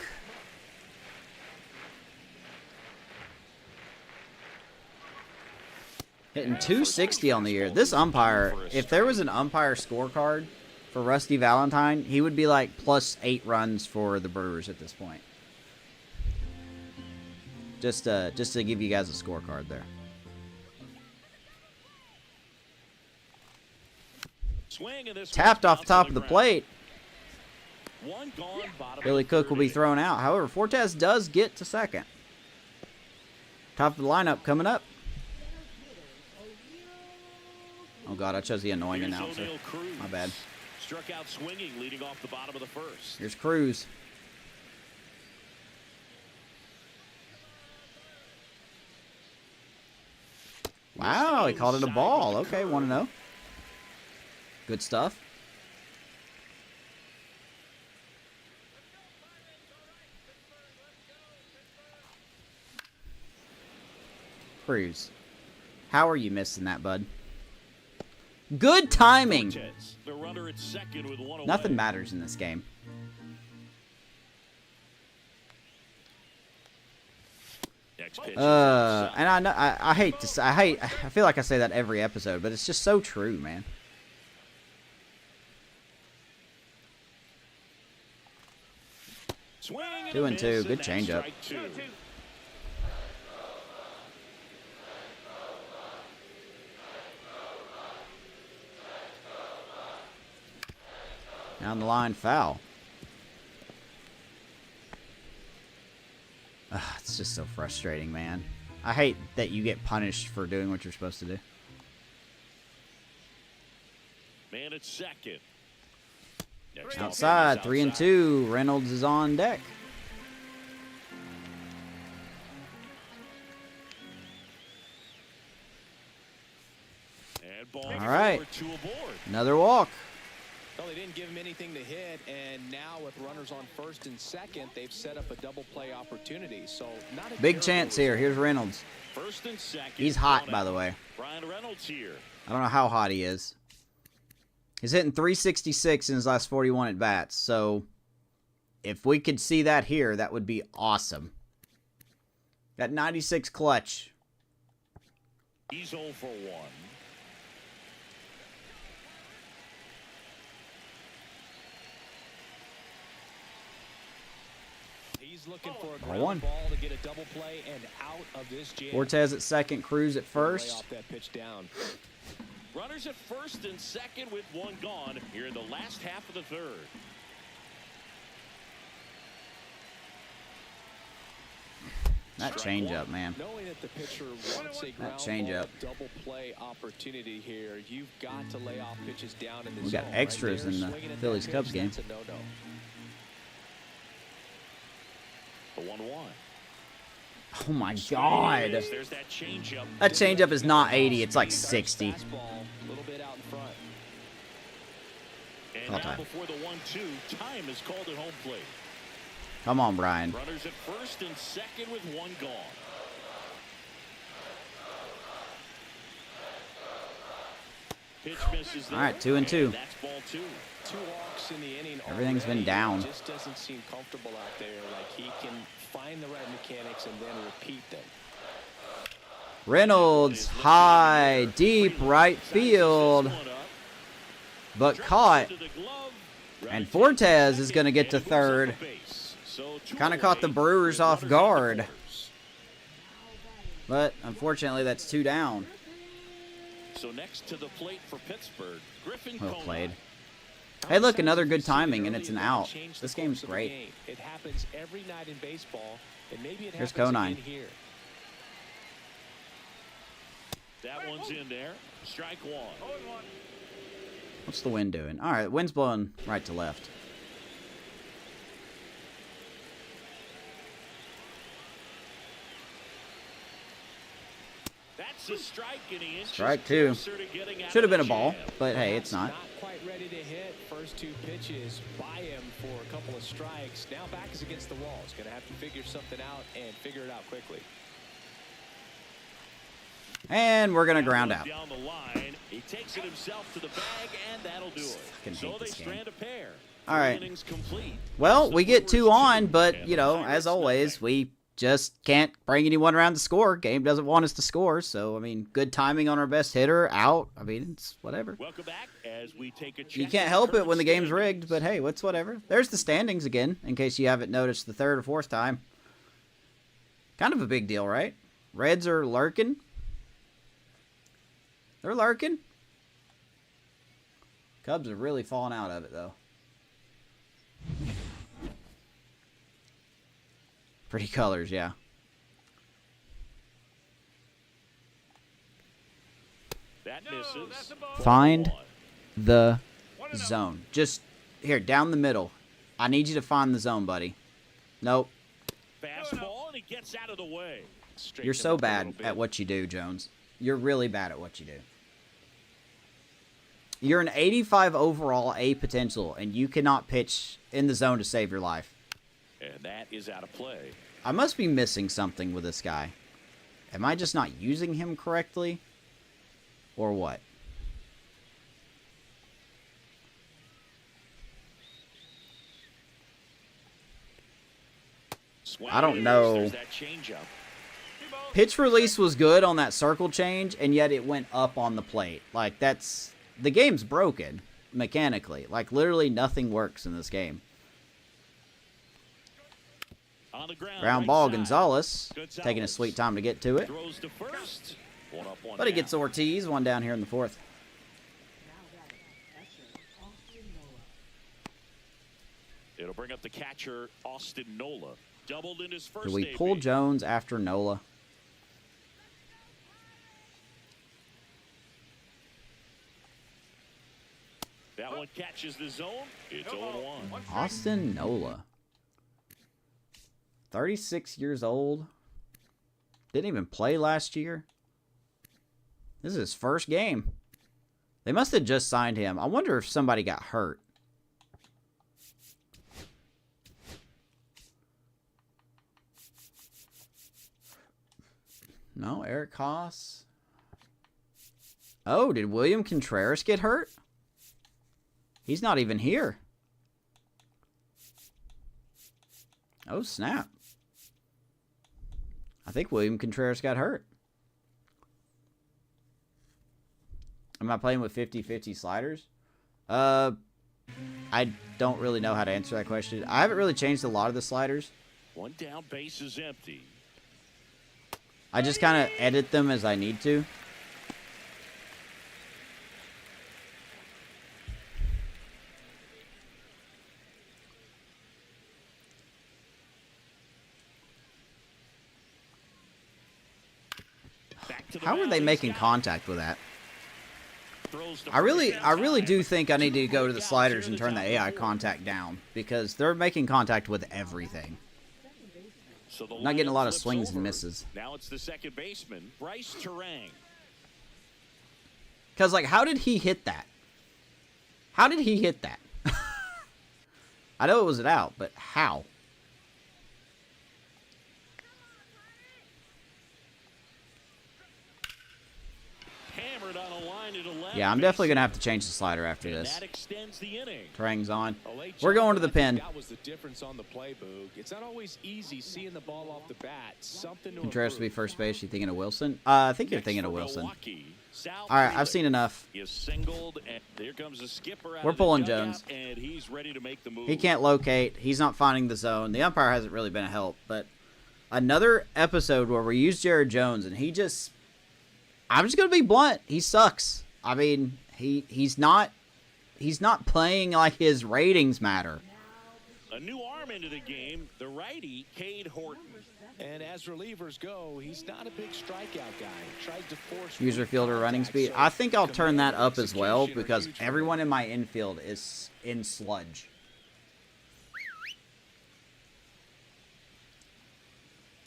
Hitting 260 on the year. This umpire, if there was an umpire scorecard for Rusty Valentine, he would be like plus 8 runs for the Brewers at this point. Just to give you guys a scorecard there. Swing, and this Tapped one's off the top bounced of the on plate. One gone, bottom of Billy the Cook third will be inning. thrown out. However, Fortes does get to second. Top of the lineup coming up. Oh, God, I chose the annoying Here's announcer. O'Neal Cruz. My bad. Struck out swinging, leading off the bottom of the first. Here's Cruz. Wow, he called it a ball. Okay, 1-0. Good stuff. Cruz. How are you missing that, bud? Good timing. Cortez, the runner at second with one away. Nothing matters in this game. Next pitch is And outside. I know I hate to say, I feel like I say that every episode, but it's just so true, man. Swing and 2-2, a miss, good and that's changeup. strike 2. Down the line, foul. Ugh, it's just so frustrating, man. I hate that you get punished for doing what you're supposed to do. Man at second. Next Outside, offense 3 and 2. Reynolds is on deck. And ball All right. forward, 2 aboard. Another walk. Well, they didn't give him anything to hit, and now with runners on first and second, they've set up a double play opportunity. So not a Big chance here. Here's Reynolds. First and second. He's hot, by the way. Brian Reynolds here. I don't know how hot he is. He's hitting 366 in his last 41 at bats. So if we could see that here, that would be awesome. Got 96 clutch. He's 0 for 1. He's looking for a Ball ground one. ball to get a double play and out of this jam. Cortez at second, Cruz at Lay first. off that pitch down. Runners at first and second with 1 gone here in the last half of the third. That changeup, man. Knowing that the pitcher wants a ground changeup. ball double play opportunity here, you've got to lay off pitches down in the We zone. got extras right in there. the Swinging at that Phillies-Cubs pitch, game. That's a no-no. The 1-1. Oh my God. There's that changeup. That changeup is not 80. It's like 60. Fastball, a little bit out in front. And Call now time. before the 1-2, time is called at home plate. Come on, Brian. Runners at first and second with 1 gone. Pitch misses there. All right, 2 and 2. That's ball 2. 2 walks in the inning. Everything's been already. down. He just doesn't seem comfortable out there. Like he can find the right mechanics and then repeat them. Reynolds, high, deep right field, but caught. And Fortes is going to get to third. Kind of caught the Brewers off guard. But unfortunately, that's 2 down. So next to the plate for Pittsburgh, Griffin Well Conine. played. Hey, look, another good timing, and it's an out. This game's great. It happens every night in baseball, and maybe it Here's happens Conine. again here. That one's in there. Strike 1. What's the wind doing? All right, wind's blowing right to left. That's a strike, and he inches Strike 2. closer to getting out Should have of been a the ball, jam. but hey, it's not. Not quite ready to hit. First 2 pitches by him for a couple of strikes. Now back is against the wall. He's going to have to figure something out and figure it out quickly. And we're going to ground out. Down the line, he takes it himself to the bag, and that'll do it. Fucking So hate they this game. strand a pair. All right. 3 innings complete. Well, So we get 2 Brewers on, 2 but, and you the know, Pirates as always, nothing. we just can't bring anyone around to score. Game doesn't want us to score, so, I mean, good timing on our best hitter, out. I mean, it's whatever. Welcome back as we take a check. You can't at help it current when the game's standings. rigged, but hey, what's whatever. There's the standings again, in case you haven't noticed the 3rd or 4th time. Kind of a big deal, right? Reds are lurking. They're lurking. Cubs are really falling out of it, though. Pretty colors, yeah. That misses. Find the zone. Just here, down the middle. I need you to find the zone, buddy. Nope. Fastball, and he gets out of the way. You're so bad at what you do, Jones. You're really bad at what you do. You're an 85 overall A potential, and you cannot pitch in the zone to save your life. And that is out of play. I must be missing something with this guy. Am I just not using him correctly? Or what? I don't know. There's that changeup. Pitch release was good on that circle change, and yet it went up on the plate. Like, that's... The game's broken, mechanically. Like, literally nothing works in this game. On the ground, Ground right ball, side. Gonzalez. Taking a sweet time to get to it. Throws to first. One up, one But he down. gets Ortiz, 1 down here in the 4th. the catcher, Austin Nola. Doubled in his first Do we AB. pull Jones after Nola? That one catches the zone. It's 0-1. Austin Nola. 36 years old. Didn't even play last year. This is his first game. They must have just signed him. I wonder if somebody got hurt. No, Eric Haas. Oh, did William Contreras get hurt? He's not even here. Oh, snap. I think William Contreras got hurt. Am I playing with 50-50 sliders? I don't really know how to answer that question. I haven't really changed a lot of the sliders. One down, base is empty. I just kind of edit them as I need to. How are they making contact with that? I really do think I need to go to the sliders and turn the AI contact down, because they're making contact with everything. So Not getting a lot of swings and misses. Now it's the second baseman, Bryce Terang. Because, like, how did he hit that? How did he hit that? I know it was an out, but how? Hammered on a line to the left. Yeah, I'm definitely going to have to change the slider after And this. that extends the inning. Terang's on. A late We're shot, going to the I think pin. That was the difference on the play, Boog. It's not always easy seeing the ball off the bat. Something to Contreras to be improve. first base. You thinking of Wilson? I think you're Next thinking of for Wilson. Milwaukee, Sal All right, I've Frelick. seen enough. He is singled, and there comes the skipper out We're of the pulling dugout, Jones. and he's ready to make the move. He can't locate. He's not finding the zone. The umpire hasn't really been a help. But another episode where we use Jared Jones, and he just... I'm just going to be blunt. He sucks. I mean, he's not playing like his ratings matter. A new arm into the game, the righty, Cade Horton. And as relievers go, he's not a big strikeout guy. Tries to force User fielder running speed. I think I'll turn that up as well, because everyone in my infield is in sludge.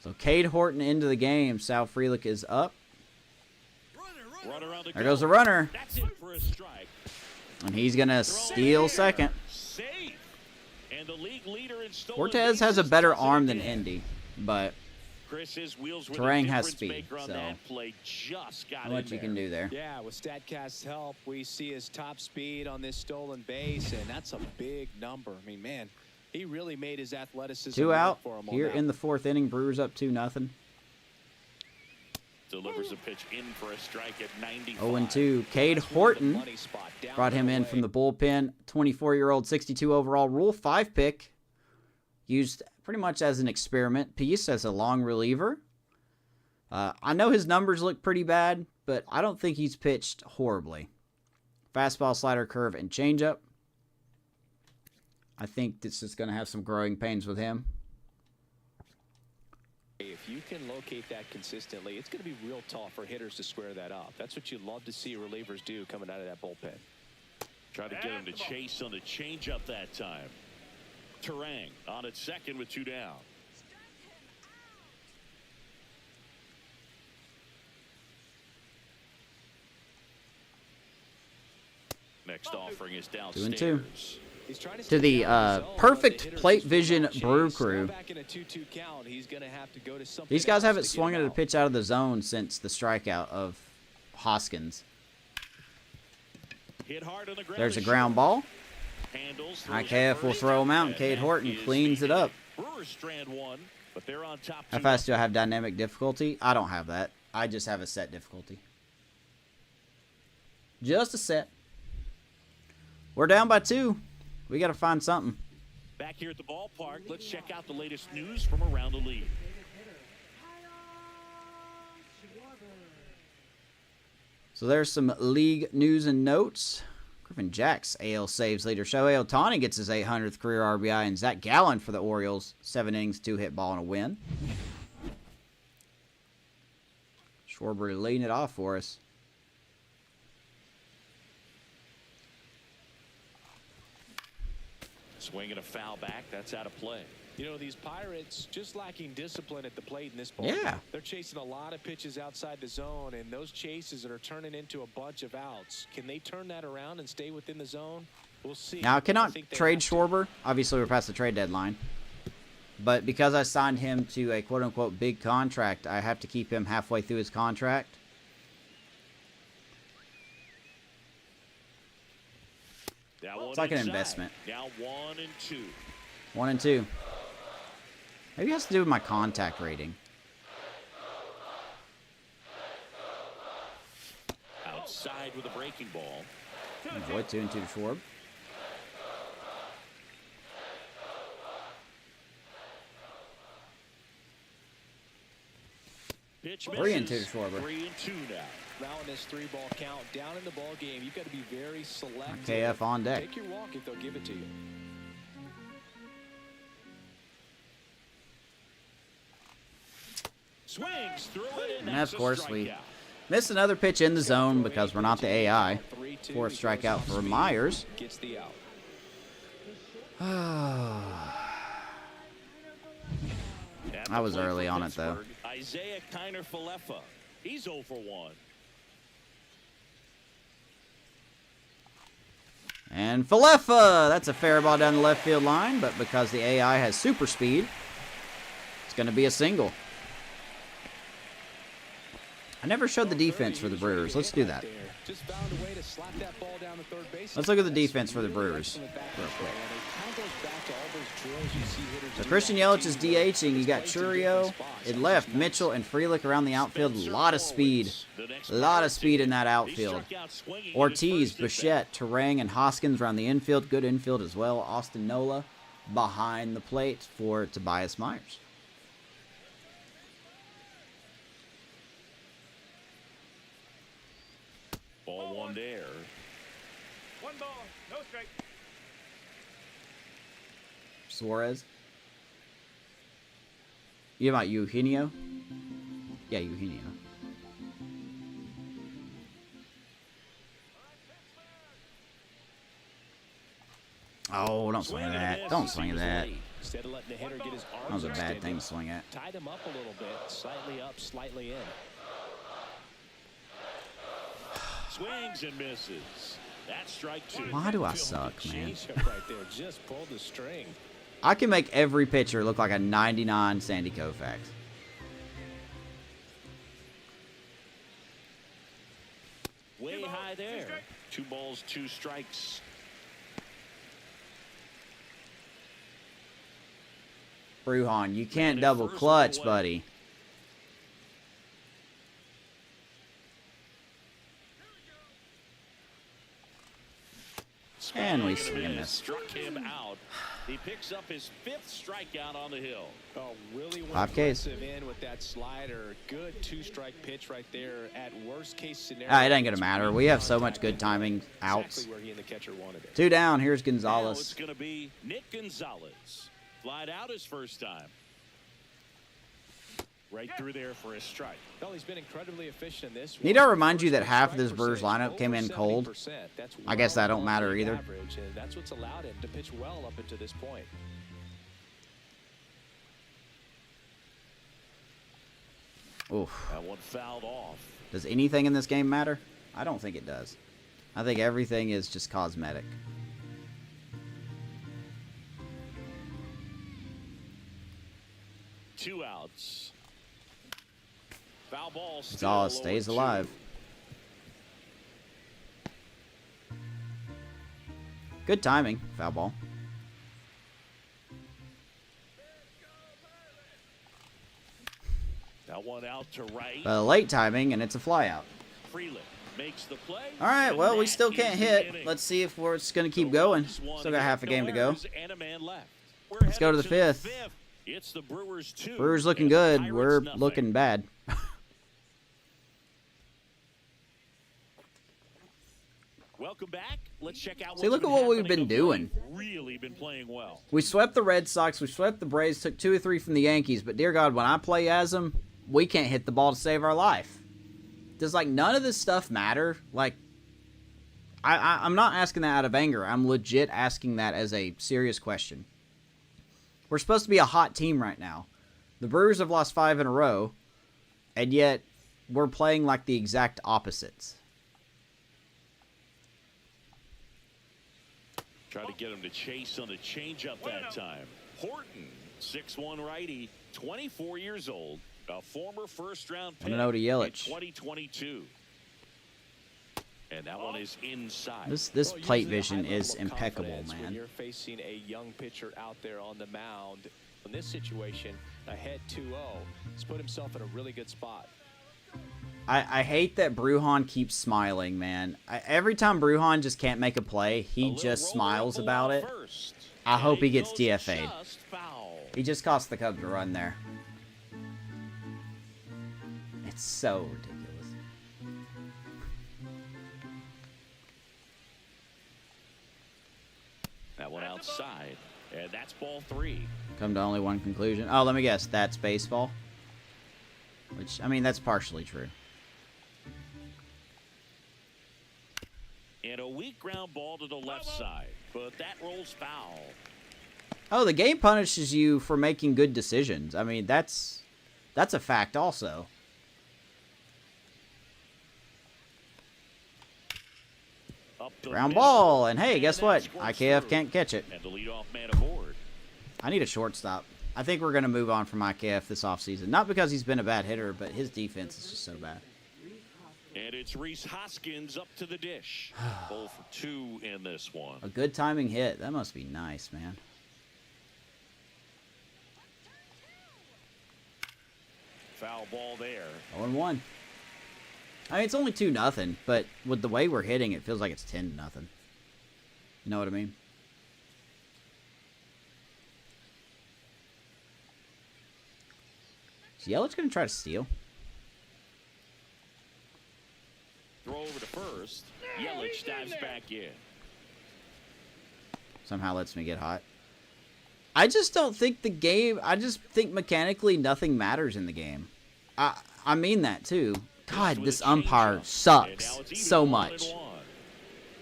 So Cade Horton into the game. Sal Frelick is up. Runner on the There goes the runner. That's it for a strike. And he's going to steal second. Safe. And the league leader in stolen Cortez has a bases better does it arm than again. Indy, but Chris's wheels were Terang the has difference speed, maker on so that play. Just got how much in you can there. do there. Yeah, with StatCast's help, we see his top speed on this stolen base, and that's a big number. I mean, man, he really made his athleticism Two work out for him on here that. in the fourth inning. Brewers up 2-0. Delivers a pitch in for a strike at 95. 0-2. Cade That's really the Horton money spot, down brought him and in away. from the bullpen. 24-year-old, 62 overall, Rule 5 pick. Used pretty much as an experiment piece, as a long reliever. I know his numbers look pretty bad, but I don't think he's pitched horribly. Fastball, slider, curve, and changeup. I think this is going to have some growing pains with him. If you can locate that consistently, it's going to be real tough for hitters to square that up. That's what you love to see relievers do coming out of that bullpen. Try to get him to chase on the changeup that time. Terang on at second with 2 down. Next offering is downstairs. 2-2. He's trying To stay the down zone, Perfect but the hitters Plate just Vision will not Brew chase. Crew. Now back in a 2-2 count, he's going to have to go to something These guys else haven't to get swung him at a out. pitch out of the zone since the strikeout of Hoskins. Hit hard on the ground. There's a ground ball. Handles, IKF will throw him out, and Cade Horton cleans it up. Brewers strand one, but they're on top. How fast do I have dynamic difficulty? I don't have that. I just have a set difficulty. Just a set. We're down by 2. We got to find something. Back here at the ballpark, let's check out the latest news from around the league. So there's some league news and notes. Griffin Jack's AL saves leader. Shohei Ohtani gets his 800th career RBI, and Zach Gallen for the Orioles. 7 innings, 2-hit ball, and a win. Schwarber leading it off for us. Swinging a foul back. That's out of play. You know, these Pirates just lacking discipline at the plate in this ball. Yeah. They're chasing a lot of pitches outside the zone, and those chases are turning into a bunch of outs. Can they turn that around and stay within the zone? We'll see. Now, I cannot think they trade have to. Schwarber. Obviously, we're past the trade deadline. But because I signed him to a quote-unquote big contract, I have to keep him halfway through his contract. It's like an investment. Now 1 and 2. 1 and 2. Maybe it has to do with my contact rating. Outside with a breaking ball. Avoid 2 and 2 to Schwarber. Pitch 3 and 2 misses. to Schwarber. 3 and 2 now. Now in this 3-ball count, down in the ball game, you've got to be very selective. KF on deck. Take your walk if they'll give it to you. Swings through it, And of course, we missed another pitch in the zone because we're not the AI. 4th strikeout for Myers. Gets the out. I was early on it, though. Isaiah Kiner-Falefa. He's 0 for 1. And Falefa! That's a fair ball down the left field line, but because the AI has super speed, it's going to be a single. I never showed the defense for the Brewers. Let's do that. Just found a way to slap that ball down the third base. Let's look at the defense for the Brewers real quick. So Christian Yelich is DHing. You got Churio in left, Mitchell and Frelick around the outfield. A lot of speed. A lot of speed in that outfield. Ortiz, Bichette, Terang, and Hoskins around the infield. Good infield as well. Austin Nola behind the plate for Tobias Myers. Ball 1 there. 1 ball, no strike. Suarez. You about Eugenio? Yeah, Eugenio. Oh, don't swing at that. Don't swing at that. Instead of letting the hitter get his That was arms a bad extended, thing to swing at. tied him up a little bit, slightly up, slightly in. Swings and misses. That's strike 2. Why do I suck, man? Changeup right there, just pulled the string. I can make every pitcher look like a 99 Sandy Koufax. Way high there. 2 balls, 2 strikes. Brujan, you can't double clutch, buddy. And we swing and miss. Struck him out. He picks up his 5th strikeout on the hill. Oh, really went 5 Ks. aggressive in with that slider. Good 2-strike pitch right there. At worst case scenario, It ain't gonna matter. We have so much good timing outs. Exactly where he and the catcher wanted it. 2 down. Here's Now Gonzalez. it's going to be Nick Gonzalez. Flied out his first time. Right through there for a strike. Well, he's been incredibly efficient in this. Need I remind you that half of this Brewers lineup came in cold? That's I guess that don't matter well either. average, and that's what's allowed him to pitch well up until this point. Oof. That one fouled off. Does anything in this game matter? I don't think it does. I think everything is just cosmetic. Two outs. Foul ball. Gonzalez stays alive. Good timing. Foul ball. That one out to right. Late timing, and it's a fly out. Freeland makes the play. All right, and well, we that still is can't the hit. inning. Let's see if it's going to keep going. Still got half a game to go. And a man left. Let's go to the 5th. It's the Brewers 2. Brewers looking and the good. Pirates We're nothing. looking bad. Welcome back. Let's check out. See, look at what we've been doing. Really been playing well. We swept the Red Sox. We swept the Braves. Took 2 or 3 from the Yankees. But dear God, when I play as them, we can't hit the ball to save our life. Does like none of this stuff matter? Like, I'm not asking that out of anger. I'm legit asking that as a serious question. We're supposed to be a hot team right now. The Brewers have lost 5 in a row, and yet we're playing like the exact opposites. Try to get him to chase on the changeup that time. Horton, 6'1" righty, 24 years old, a former first-round pick in 2022. And that one is inside. This plate vision is impeccable, man. When you're facing a young pitcher out there on the mound, in this situation, ahead 2-0, he's put himself in a really good spot. I hate that Brujan keeps smiling, man. Every time Brujan just can't make a play, he just smiles about it. I hope he gets DFA'd. He just cost the Cubs a run there. It's so ridiculous. That one outside, and that's ball 3. Come to only one conclusion. Oh, let me guess. That's baseball? Which, I mean, that's partially true. And a weak ground ball to the left side, but that rolls foul. Oh, the game punishes you for making good decisions. I mean, that's a fact also. Ground ball, and hey, guess what? IKF can't catch it. And the leadoff man aboard. I need a shortstop. I think we're going to move on from IKF this offseason. Not because he's been a bad hitter, but his defense is just so bad. And it's Rhys Hoskins up to the dish. 0 for 2 in this one. A good timing hit. That must be nice, man. Foul ball there. 0-1. I mean, it's only 2-0, but with the way we're hitting, it feels like it's 10-0. You know what I mean? Is Yelich going to try to steal? Throw over to first. Yelich dives back in. Somehow lets me get hot. I just don't think the game... I just think mechanically nothing matters in the game. I mean that, too. God, this umpire sucks so much.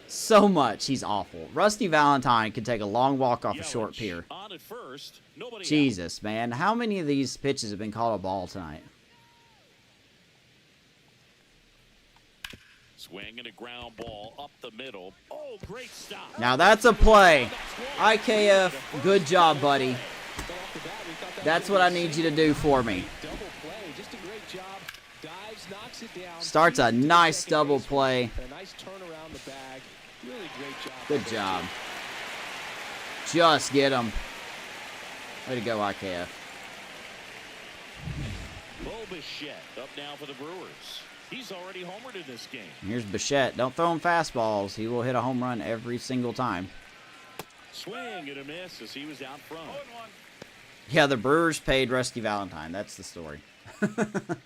So much. He's awful. Rusty Valentine can take a long walk off a short pier. Jesus, man. How many of these pitches have been called a ball tonight? Swinging a ground ball up the middle. Oh, great stop. Now that's a play. IKF, good job, buddy. That's what I need you to do for me. Starts a nice double play. Good job. Just get him. Way to go, IKF. Bo Bichette up now for the Brewers. He's already homered in this game. Here's Bichette. Don't throw him fastballs. He will hit a home run every single time. Swing and a miss as he was out front. Yeah, the Brewers paid Rusty Valentine. That's the story. And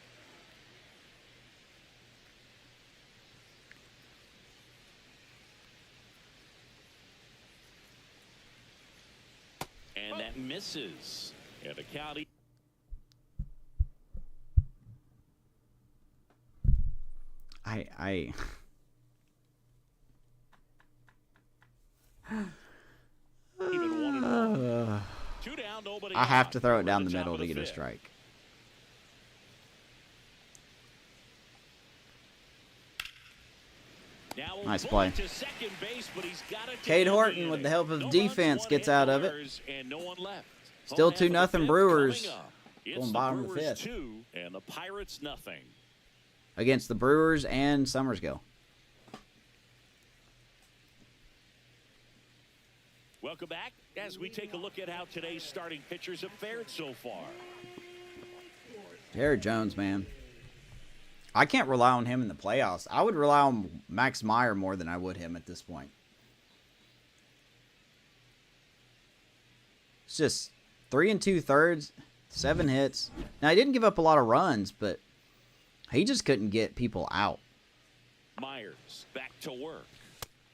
that misses. And the county. I have to throw it down the middle to get a strike. Nice play. Cade Horton, with the help of defense, gets out of it. Still 2-0 Brewers. Going bottom of the 5th. And the Pirates nothing. Against the Brewers and Summersgill. Welcome back as we take a look at how today's starting pitchers have fared so far. Jared Jones, man. I can't rely on him in the playoffs. I would rely on Max Meyer more than I would him at this point. It's just 3 2/3, 7 hits. Now, he didn't give up a lot of runs, but he just couldn't get people out. Myers back to work.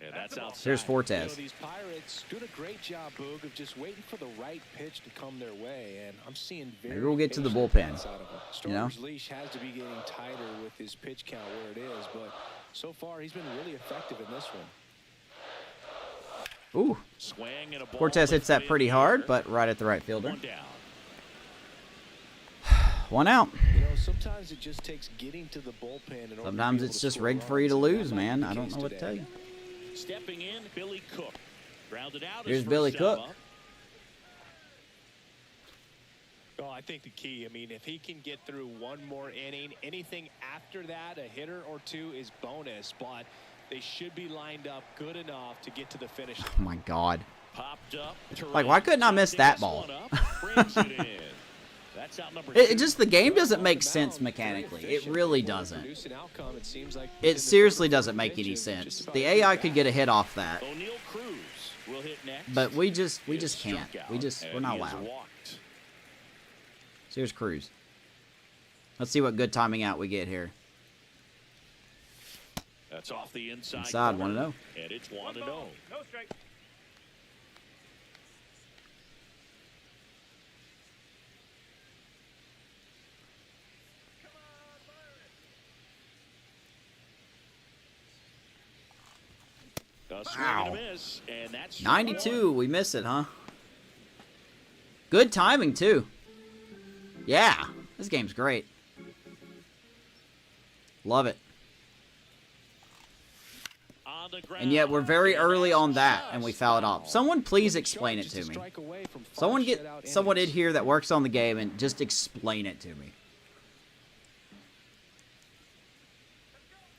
And that's outside. Here's Fortes. You know, these Pirates doing a great job, Boog, of just waiting for the right pitch to come their way, and I'm seeing very Maybe we'll get to the patient bullpen. bats out of him. Stormer's leash has to be getting tighter with his pitch count where it is, but so far he's been really effective in this one. Ooh. Fortes hits that pretty hard, but right at the right fielder. One down. One out. You know, sometimes it just takes getting to the bullpen. In order Sometimes to be it's able to just score rigged for you to runs, and lose, that might man. be the I don't case know what to today. tell you. Stepping in, Billy Cook. Grounded out. Here's Billy Cook. Well, I think the key, I mean, if he can get through one more inning, anything after that, a hitter or two is bonus, but they should be lined up good enough to get to the finish. Oh, my God. Popped up. Like, why couldn't I miss that ball? That's out number It just, the game doesn't make sense mechanically. It really doesn't. It seriously doesn't make any sense. The AI could get a hit off that, O'Neal Cruz will hit next. but we just can't. We're not And he is allowed. walked. So here's Cruz. Let's see what good timing out we get here. That's off the inside. Inside, corner. 1-0. And it's 1-0. No strike. A swing and a miss, and that's 92, we miss it, huh? Good timing, too. Yeah, this game's great. Love it. on the ground. And yet we're very early on that, and we foul it off. Someone please explain it to me. Someone get someone in here that works on the game and just explain it to me.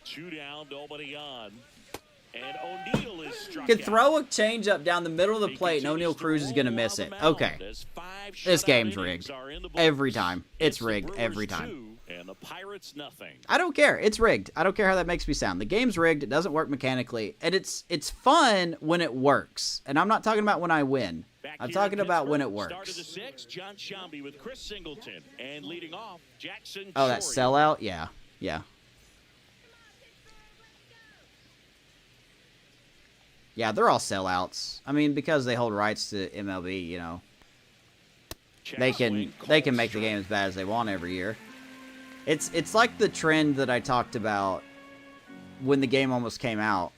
2 down, nobody on. And O'Neal is struck Could out. throw a changeup down the middle of the plate, and O'Neal Cruz is going to miss it. Okay. This game's rigged. Every time. It's rigged every time. And the Pirates nothing. I don't care. It's rigged. I don't care how that makes me sound. The game's rigged. It doesn't work mechanically. And it's fun when it works. And I'm not talking about when I win. I'm talking about when it works. Start of the 6th, John Shambi with Chris Singleton. And leading off, Jackson Oh, that Shorey. sellout? Yeah. Yeah. Yeah, they're all sellouts. I mean, because they hold rights to MLB, you know. They can make the game as bad as they want every year. It's like the trend that I talked about when the game almost came out.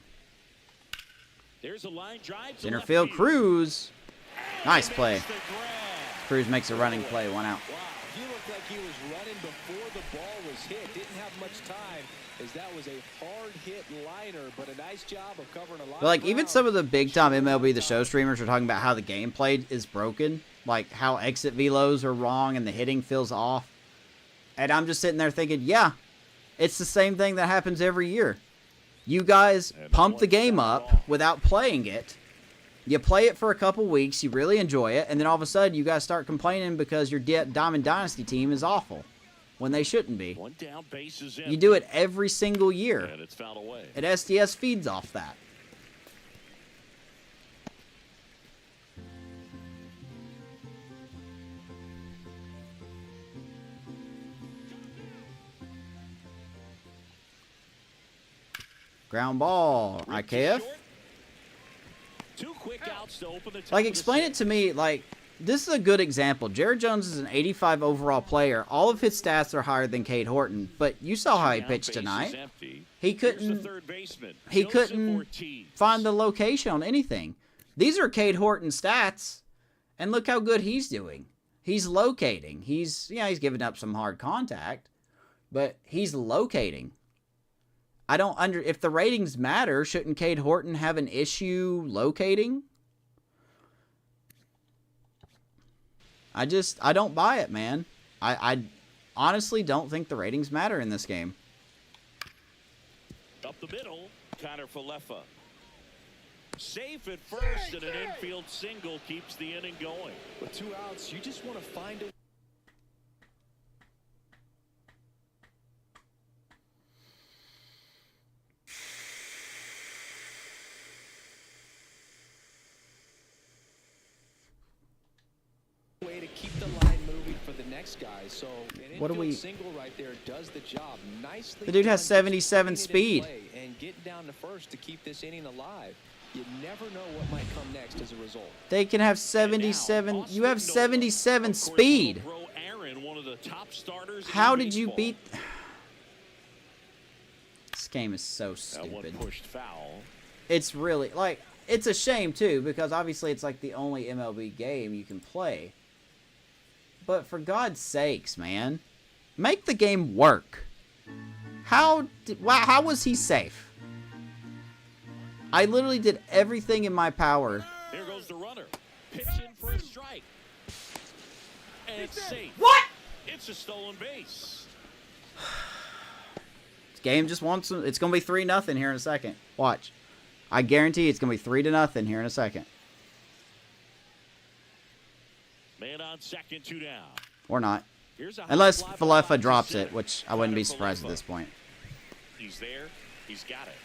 There's a line drive to Center left field, field. Cruz. Nice play. Makes the grab. Cruz makes a running play, 1 out. Wow, he looked like he was running before the ball was hit. Didn't have much time, as that was a hard-hit liner, but a nice job of covering a lot. But like even some of the big-time MLB The Show streamers are talking about how the gameplay is broken, like how exit velos are wrong and the hitting feels off. And I'm just sitting there thinking, yeah, it's the same thing that happens every year. You guys pump the game up without playing it. You play it for a couple weeks, you really enjoy it, and then all of a sudden you guys start complaining because your Diamond Dynasty team is awful when they shouldn't be. 1 down, base is You do it every single year. And it's fouled away. And SDS feeds off that. Ground ball, IKF. 2 quick outs to open the top Like, of the explain it 6th. to me, like, this is a good example. Jared Jones is an 85 overall player. All of his stats are higher than Cade Horton, but you saw how he Down, pitched base is tonight. empty. He Here's the couldn't third baseman, he Joseph couldn't Ortiz. find the location on anything. These are Cade Horton stats, and look how good he's doing. He's locating. He's giving up some hard contact, but he's locating. If the ratings matter, shouldn't Cade Horton have an issue locating? I don't buy it, man. I honestly don't think the ratings matter in this game. Up the middle, Connor Falefa. Safe at first, and an infield single keeps the inning going. With 2 outs, you just want to find a way to keep the line moving for the next guy. So an What do we? single right there does the job nicely. The dude has 77 speed. And getting down to first to keep this inning alive. You never know what might come next as a result. They can have 77. You have 77 speed. How did you beat? This game is so stupid. It's really like, it's a shame too, because obviously it's like the only MLB game you can play. But for God's sakes, man, make the game work. How was he safe? I literally did everything in my power. Here goes the runner. Pitching for a strike. And it's safe. What? It's a stolen base. This game just wants. It's gonna be 3-0 here in a second. Watch. I guarantee it's gonna be 3-0 here in a second. Man on second, 2 down. Or not. Unless Falefa drops it, which I wouldn't be surprised at this point. He's there. He's got it.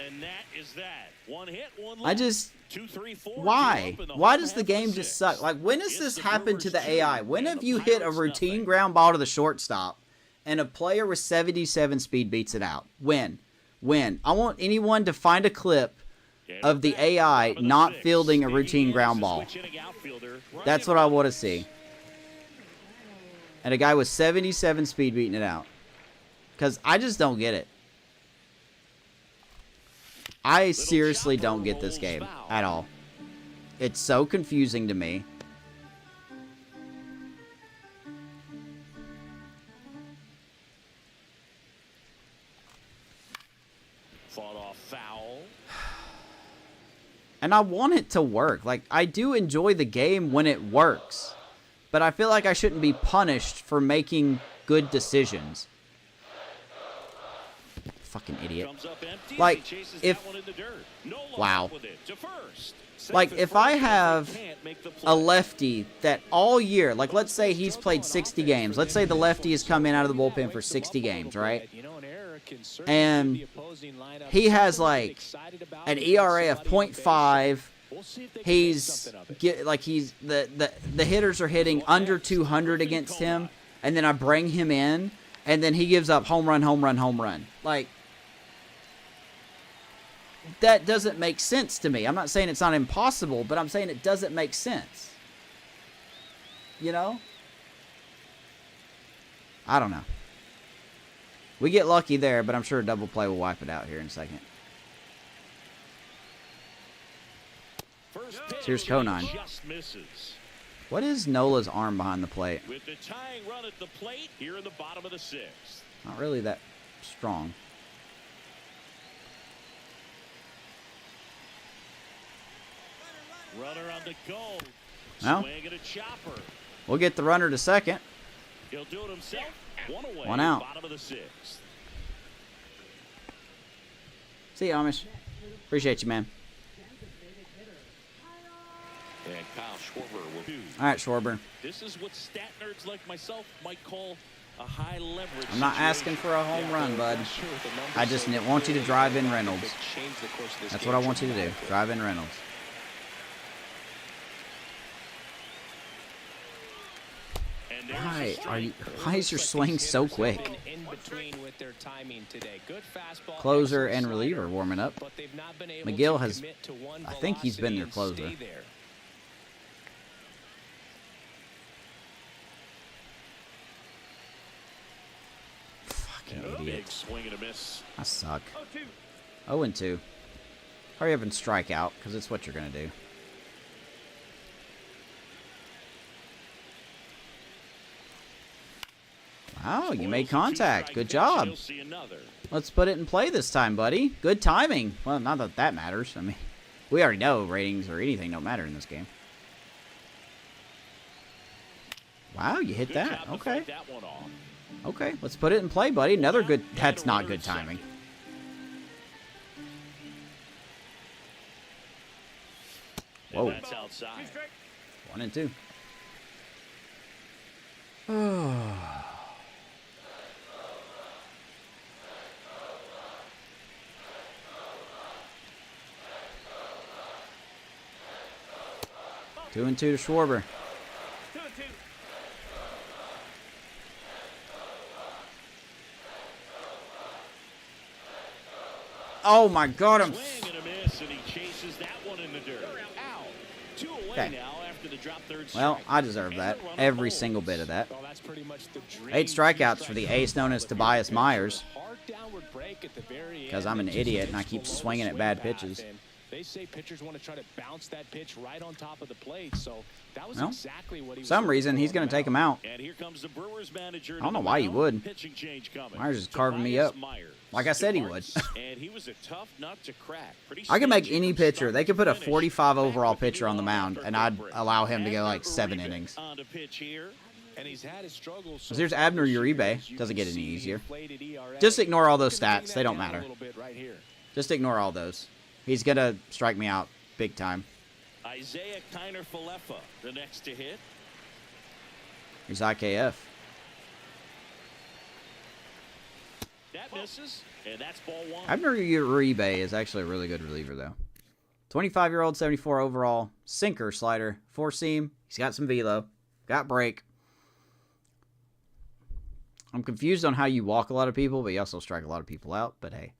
And that is that. One hit, one left. I just... 2, 3, 4. Why? Why does the game just suck? Like, when has this happened to the AI? When have you hit a routine ground ball to the shortstop and a player with 77 speed beats it out? When? When? I want anyone to find a clip of the AI not fielding a routine ground ball. That's what I want to see. And a guy with 77 speed beating it out. Because I just don't get it. I seriously don't get this game at all. It's so confusing to me. Fought off foul. And I want it to work. Like, I do enjoy the game when it works. But I feel like I shouldn't be punished for making good decisions. Fucking idiot. Like, if... Wow. Like, if I have a lefty that all year, like, let's say he's played 60 games. Let's say the lefty has come in out of the bullpen for 60 games, right? And he has, like, an ERA of 0.5. He's, the hitters are hitting under 200 against him. And then I bring him in. And then he gives up home run, home run, home run. Like, that doesn't make sense to me. I'm not saying it's not impossible, but I'm saying it doesn't make sense. You know? I don't know. We get lucky there, but I'm sure a double play will wipe it out here in a second. So here's Conine. What is Nola's arm behind the plate? With the tying run at the plate here in the bottom of the 6th. Not really that strong. Runner on the go. Well, Swing at a chopper. We'll get the runner to second. He'll do it himself. One away. One out. Bottom of the 6th. See you, Amish. Appreciate you, man. And Kyle Schwarber will do. All right, Schwarber. This is what stat nerds like myself might call a high leverage. I'm not asking for a home run, bud. I just want you to drive in Reynolds. That's what I want you to do. Drive in Reynolds. Why is your swing so quick? Closer and reliever warming up. McGill has, I think he's been their closer. Fucking idiot. I suck. 0-2. Hurry up and strike out, because it's what you're going to do. Oh, you made contact. Good job. Let's put it in play this time, buddy. Good timing. Well, not that that matters. I mean, we already know ratings or anything don't matter in this game. Wow, you hit that. Okay. Okay, let's put it in play, buddy. Another good... That's not good timing. Whoa. 1-2. Oh. 2-2 to Schwarber. Oh my God, I'm. Swing and a miss, and he chases that one in the dirt. Out. 2 away Okay. now after the drop third Well, strike. I deserve that. And the runner Every holds. single bit of that. Well, that's pretty much the dream. 8 strikeouts for the ace known as Tobias Myers. Hard downward break at the very Because end I'm an that just idiot and I dips keep below the swinging at swing bad path. pitches. And they say pitchers want to try to bounce that pitch right on top of the plate. So that was Well, exactly what he was For some looking reason, for he's on going the to take him mound. out. And here comes the Brewers manager. I don't know why you would. Pitching change coming. Myers is carving me Tobias up. Myers Like I said he would. departs, and he was a tough nut to crack. Pretty I can make stingy any from pitcher. start They could to put a finish. 45 Back overall with the pitcher on the leadoff mound, for and I'd Gilbert. allow him to go like Abner 7 Uribe innings. on to pitch here. And he's had his struggles. So So there's far Abner this year. Uribe. As you Doesn't can get any see, the easier. inflated ERA. Just ignore all those Looking to bring stats. that They don't down a matter. little bit right here. Just ignore all those. He's going to strike me out big time. Isaiah Kiner-Falefa, the next to hit. He's IKF. That misses, and that's ball one. Abner Uribe is actually a really good reliever, though. 25-year-old, 74 overall, sinker, slider, 4-seam. He's got some velo, got break. I'm confused on how you walk a lot of people, but you also strike a lot of people out. But hey,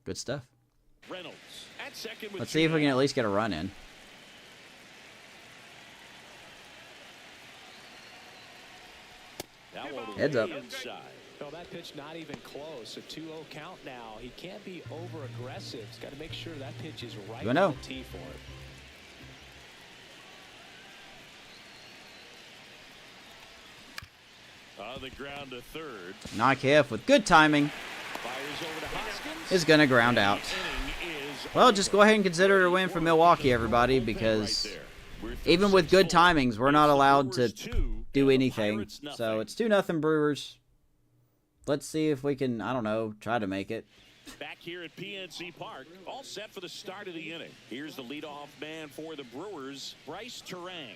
good stuff. Reynolds at second with Let's see if we can at least get a run in. That one Heads way up. inside. Well, that pitch not even close. A 2-0 count now. He can't be over-aggressive. He's got to make sure that pitch is right You on know. the tee for it. On the ground to third. An IKF with good timing Fires over to Hoskins. is going to ground out. Inning is Well, just go ahead and consider it a win for Milwaukee, everybody, because even with good timings, we're not allowed to do anything. So it's 2-0 Brewers. Let's see if we can, I don't know, try to make it. Back here at PNC Park, all set for the start of the inning. Here's the leadoff man for the Brewers, Bryce Terang.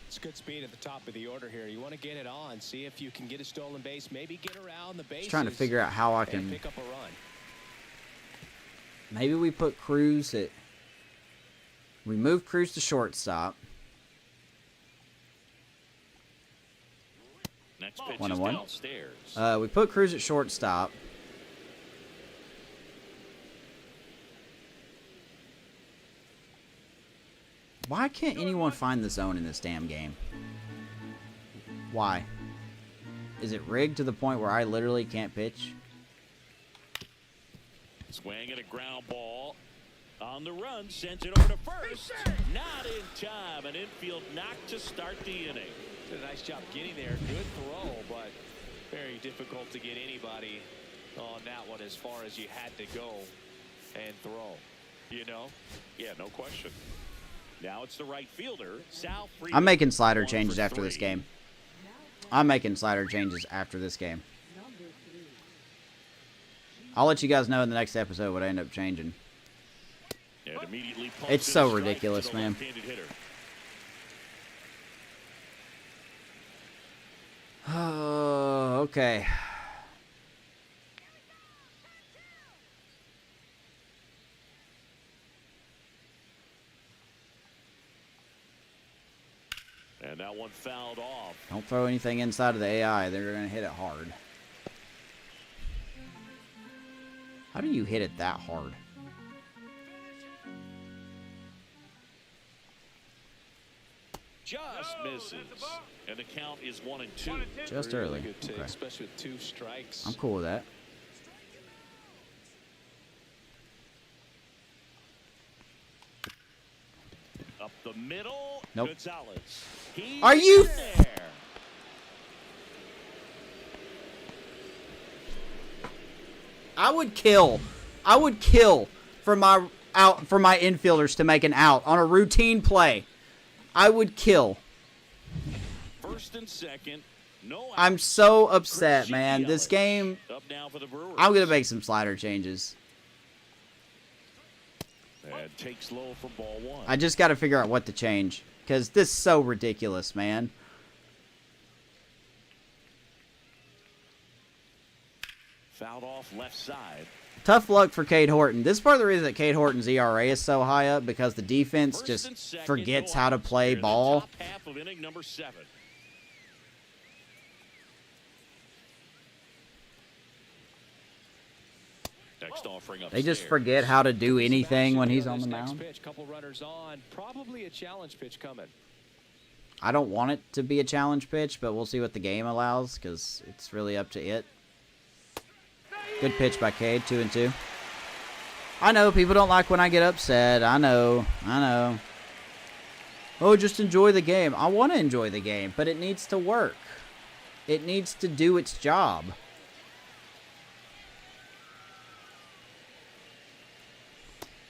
It's good speed at the top of the order here. You want to get it on, see if you can get a stolen base, maybe get around the bases. Just trying to figure out how I and can. pick up a run. Maybe we put Cruz at. We move Cruz to shortstop. Next pitch 1-1. is downstairs. We put Cruz at shortstop. Why can't anyone find the zone in this damn game? Why? Is it rigged to the point where I literally can't pitch? Swing at a ground ball. On the run, sends it over to first. Not in time. An infield knock to start the inning. Did a nice job getting there. Good throw, but very difficult to get anybody on that one as far as you had to go and throw. You know? Yeah, no question. Now it's the right fielder, Sal Freeman. I'm making slider 1 for changes after this 3. game. I'm making slider changes after this game. I'll let you guys know in the next episode what I end up changing. And immediately pumps It's in so a strike ridiculous, to the man. left-handed hitter. Oh, okay. And that one fouled off. Don't throw anything inside of the AI. They're going to hit it hard. How do you hit it that hard? Just misses. And the count is 1-2. Just Really early. good take, Okay. especially with 2 strikes. I'm cool with that. Up the middle. Nope. Gonzalez. He's Are you there? I would kill for my infielders to make an out on a routine play. I would kill. First and second. No outs. I'm so upset, Chris man. This Yelich. game, Up now for the Brewers. I'm going to make some slider changes. And takes low for ball 1. I just got to figure out what to change because this is so ridiculous, man. Fouled off left side. Tough luck for Cade Horton. This is part of the reason that Cade Horton's ERA is so high up because the defense First just and second, forgets no how to outs play here in the ball. top half of inning number 7. Next offering They just upstairs. forget how to do anything when he's on the Next mound. pitch, couple runners on, probably a challenge pitch coming. I don't want it to be a challenge pitch, but we'll see what the game allows because it's really up to it. Good pitch by Cade, 2-2. I know people don't like when I get upset. I know. Oh, just enjoy the game. I want to enjoy the game, but it needs to work. It needs to do its job.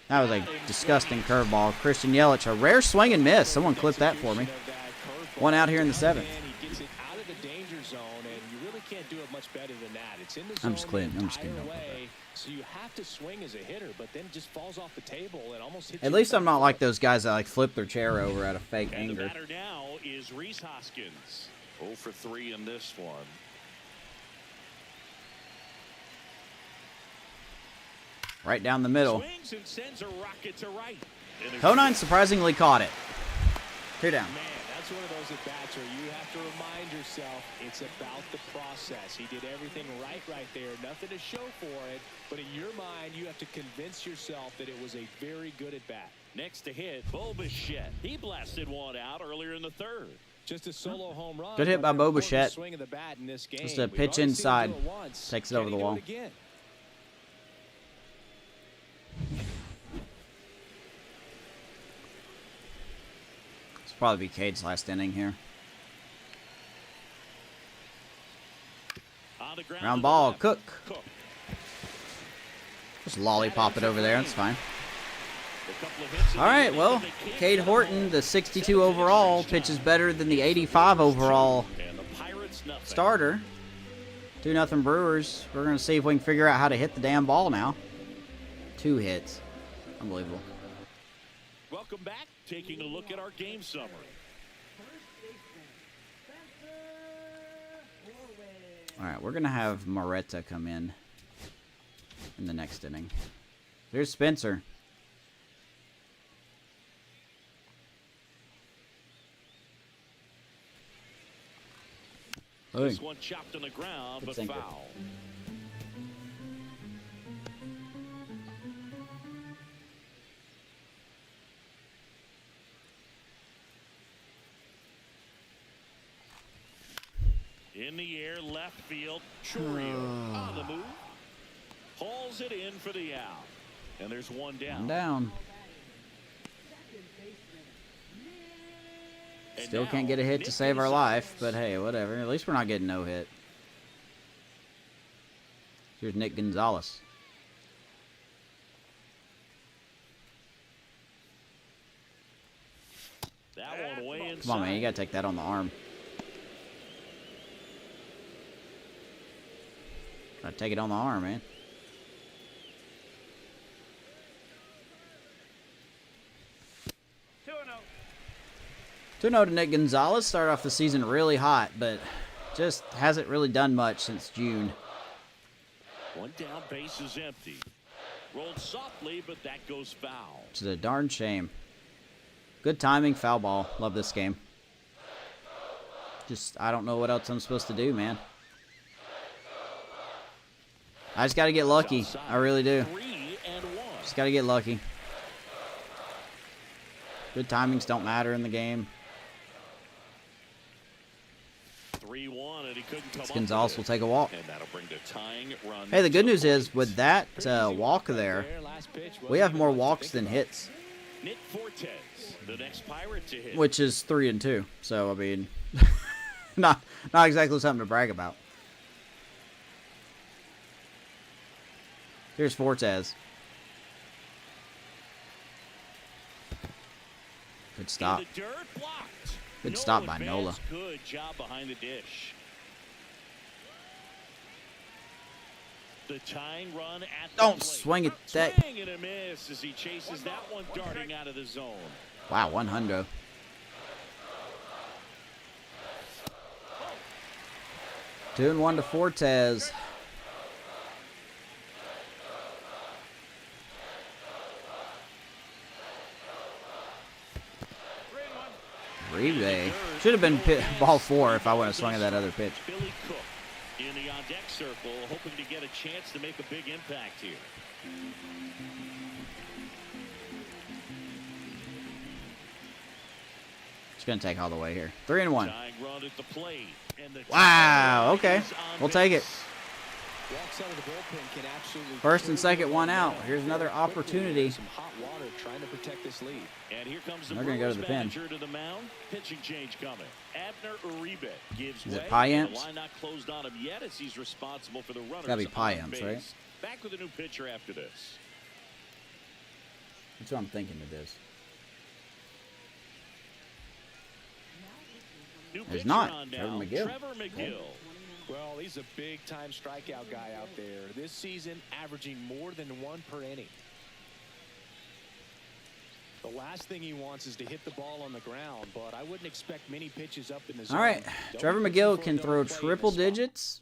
That was a disgusting curveball. Christian Yelich, a rare swing and miss. Someone clip that for me. One out here in the 7th. He gets it out of the danger zone, and you really can't do it much better than that. It's in the zone I'm just kidding. the entire way, so you have to swing as a hitter, but then it just falls off the table and almost hits At you least in I'm the not foot. like those guys that like flip their chair over out of fake And anger. the batter now is Reese Hoskins. 0 for 3 in this one. Right down the middle. Swings and sends a rocket to right. Conine surprisingly caught it. 2 down. Man, that's one of those at-bats where you have to remind yourself it's about the process. He did everything right there. Nothing to show for it. But in your mind, you have to convince yourself that it was a very good at-bat. Next to hit, Bobichette. He blasted one out earlier in the 3rd. Just a solo home run. Good hit by but an important Bobichette. swing of the bat in this game. Just a We've pitch already seen him inside. do it once. Takes it Can over he the do wall. it again? It's probably be Cade's last inning here. On the ground Round to the ball, left. Cook. Cook. Just lollipop it over there. That's fine. A couple of hits in All the right, inning, well, but they can't Cade get Horton, home. the 62 overall, pitches better than the 85 overall And the Pirates nothing. starter. 2-0 Brewers. We're going to see if we can figure out how to hit the damn ball now. 2 hits. Unbelievable. Welcome back. Taking a look at our game summary. All right, we're going to have Moretta come in the next inning. There's Spencer. Hey. This one chopped on the ground, Good but sinker. foul. In the air, left field. Churio on the move. Hauls it in for the out. And there's one down. One down. And Still now, can't get a hit Nick to save our Gonzalez. life, but hey, whatever. At least we're not getting no hit. Here's Nick Gonzalez. That one way inside. Come on, man. You got to take that on the arm. Got to take it on the arm, man. To know to Nick Gonzalez. Started off the season really hot, but just hasn't really done much since June. One down, base is empty. Rolled softly, but that goes foul. Which is a darn shame. Good timing, foul ball. Love this game. Just, I don't know what else I'm supposed to do, man. I just got to get lucky. I really do. 3-1. Just got to get lucky. Good timings don't matter in the game. 3-1, and he couldn't come up Gonzalez with will it. take a walk. And that'll bring the tying run. Hey, the good to news is, point. with that walk there, we have more walks than hits, Nick Fortes, the next Pirate to hit. which is 3-2. So, I mean, not exactly something to brag about. Here's Fortes. Good stop. In the dirt, blocked. Good stop by Nola. advanced, Good job behind the dish. The tying run at the Don't plate. swing it that. Swing and a miss as he chases that one darting out of the zone. Wow, 100. 2-1 to Fortes. Uribe. Should have been ball 4 if I would have swung at that other pitch. Billy Cook in the on-deck circle, hoping to get a chance to make a big impact here. It's going to take all the way here. 3-1. Tying run at the plate, and the Wow, okay. We'll take it. Walks out of the bullpen can absolutely First and second, one out. Here's another opportunity. Some hot water trying to protect this lead. And here comes the They're going to go to Brewers the pen. manager to the mound. Pitching change coming. Abner Uribe gives Is it way. Payamps? The line not closed on him yet as he's responsible for the runners. Gotta be on Payamps, base. right? Back with a new pitcher after this. That's what I'm thinking it is. New There's pitcher not. on Trevor now, McGill. Trevor McGill. Well, he's a big-time strikeout guy out there. This season, averaging more than 1 per inning. The last thing he wants is to hit the ball on the ground, but I wouldn't expect many pitches up in the zone. All right. Don't Trevor be pitching McGill for a can double throw play in triple this spot. digits.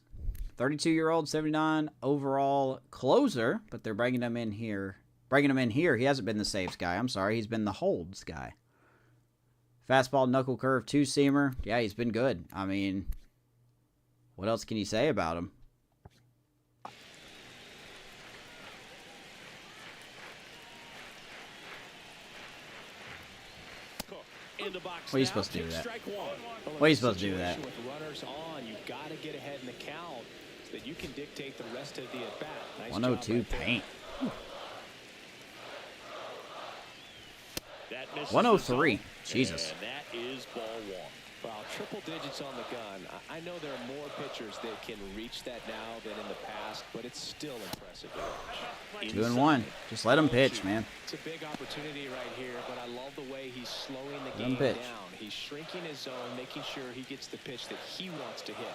32-year-old, 79 overall closer, but they're bringing him in here. He hasn't been the saves guy. I'm sorry. He's been the holds guy. Fastball, knuckle curve, two-seamer. Yeah, he's been good. I mean, what else can you say about him? In the box What are you now, supposed to do with that? strike one. What are you supposed to do with that? With runners on, you've got to get ahead in the count so that you can dictate the rest of the at-bat. Nice 102 job right there. paint. That misses 103. the zone, Jesus. And that is ball one. Wow, triple digits on the gun. I know there are more pitchers that can reach that now than in the past, but it's still impressive to watch. 2-1. Just let him pitch, man. It's a big opportunity right here, but I love the way he's slowing the Let him game pitch. down. He's shrinking his zone, making sure he gets the pitch that he wants to hit.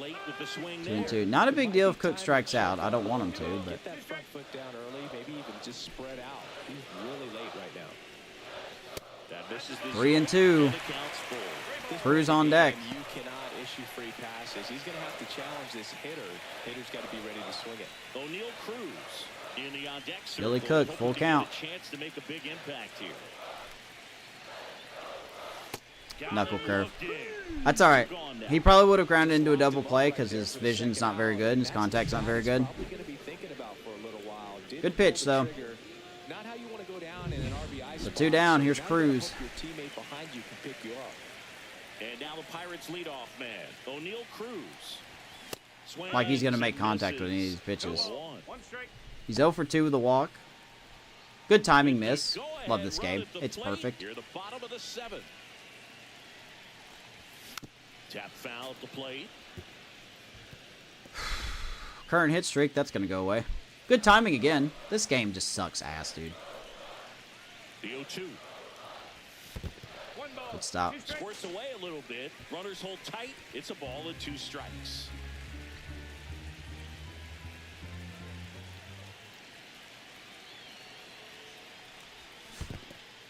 Late with the swing there. 2-2. Not a big deal if Cook strikes out. I don't want him to, but Get that front foot down early, maybe even just spread out. He's really late right now. That misses the 3-2. zone, and the count's full. Cruz on deck. You cannot issue free passes. He's going to have to challenge this hitter. Hitter's got to be ready to swing it. O'Neal Cruz in the on deck circle, Billy Cook, hoping full to get count. a chance to make a big impact here. Got Knuckle him curve. locked in. that's all right. Gone now. He probably would have grounded into a double play because his vision's not very good and his contact's not very good. Probably going to be thinking about for a little while. Didn't Good pitch, pull the though. trigger. Not how you want to go down in an RBI So spot. 2 down. So Here's now you Cruz. hope your teammate behind you can pick you up. And now the Pirates leadoff man, O'Neal Cruz. Swings Like he's going to make and contact with any of these misses. pitches. Ball one. One strike. He's 0 for 2 with a walk. Good timing miss. Go ahead, Love this run game. at the It's plate. perfect. You're the bottom of the 7th. Tap foul at the plate. Current hit streak, that's going to go away. Good timing again. This game just sucks ass, dude. The 0-2. One ball. Good stop. Two strikes. Squirts away a little bit. Runners hold tight. It's a ball and 2 strikes.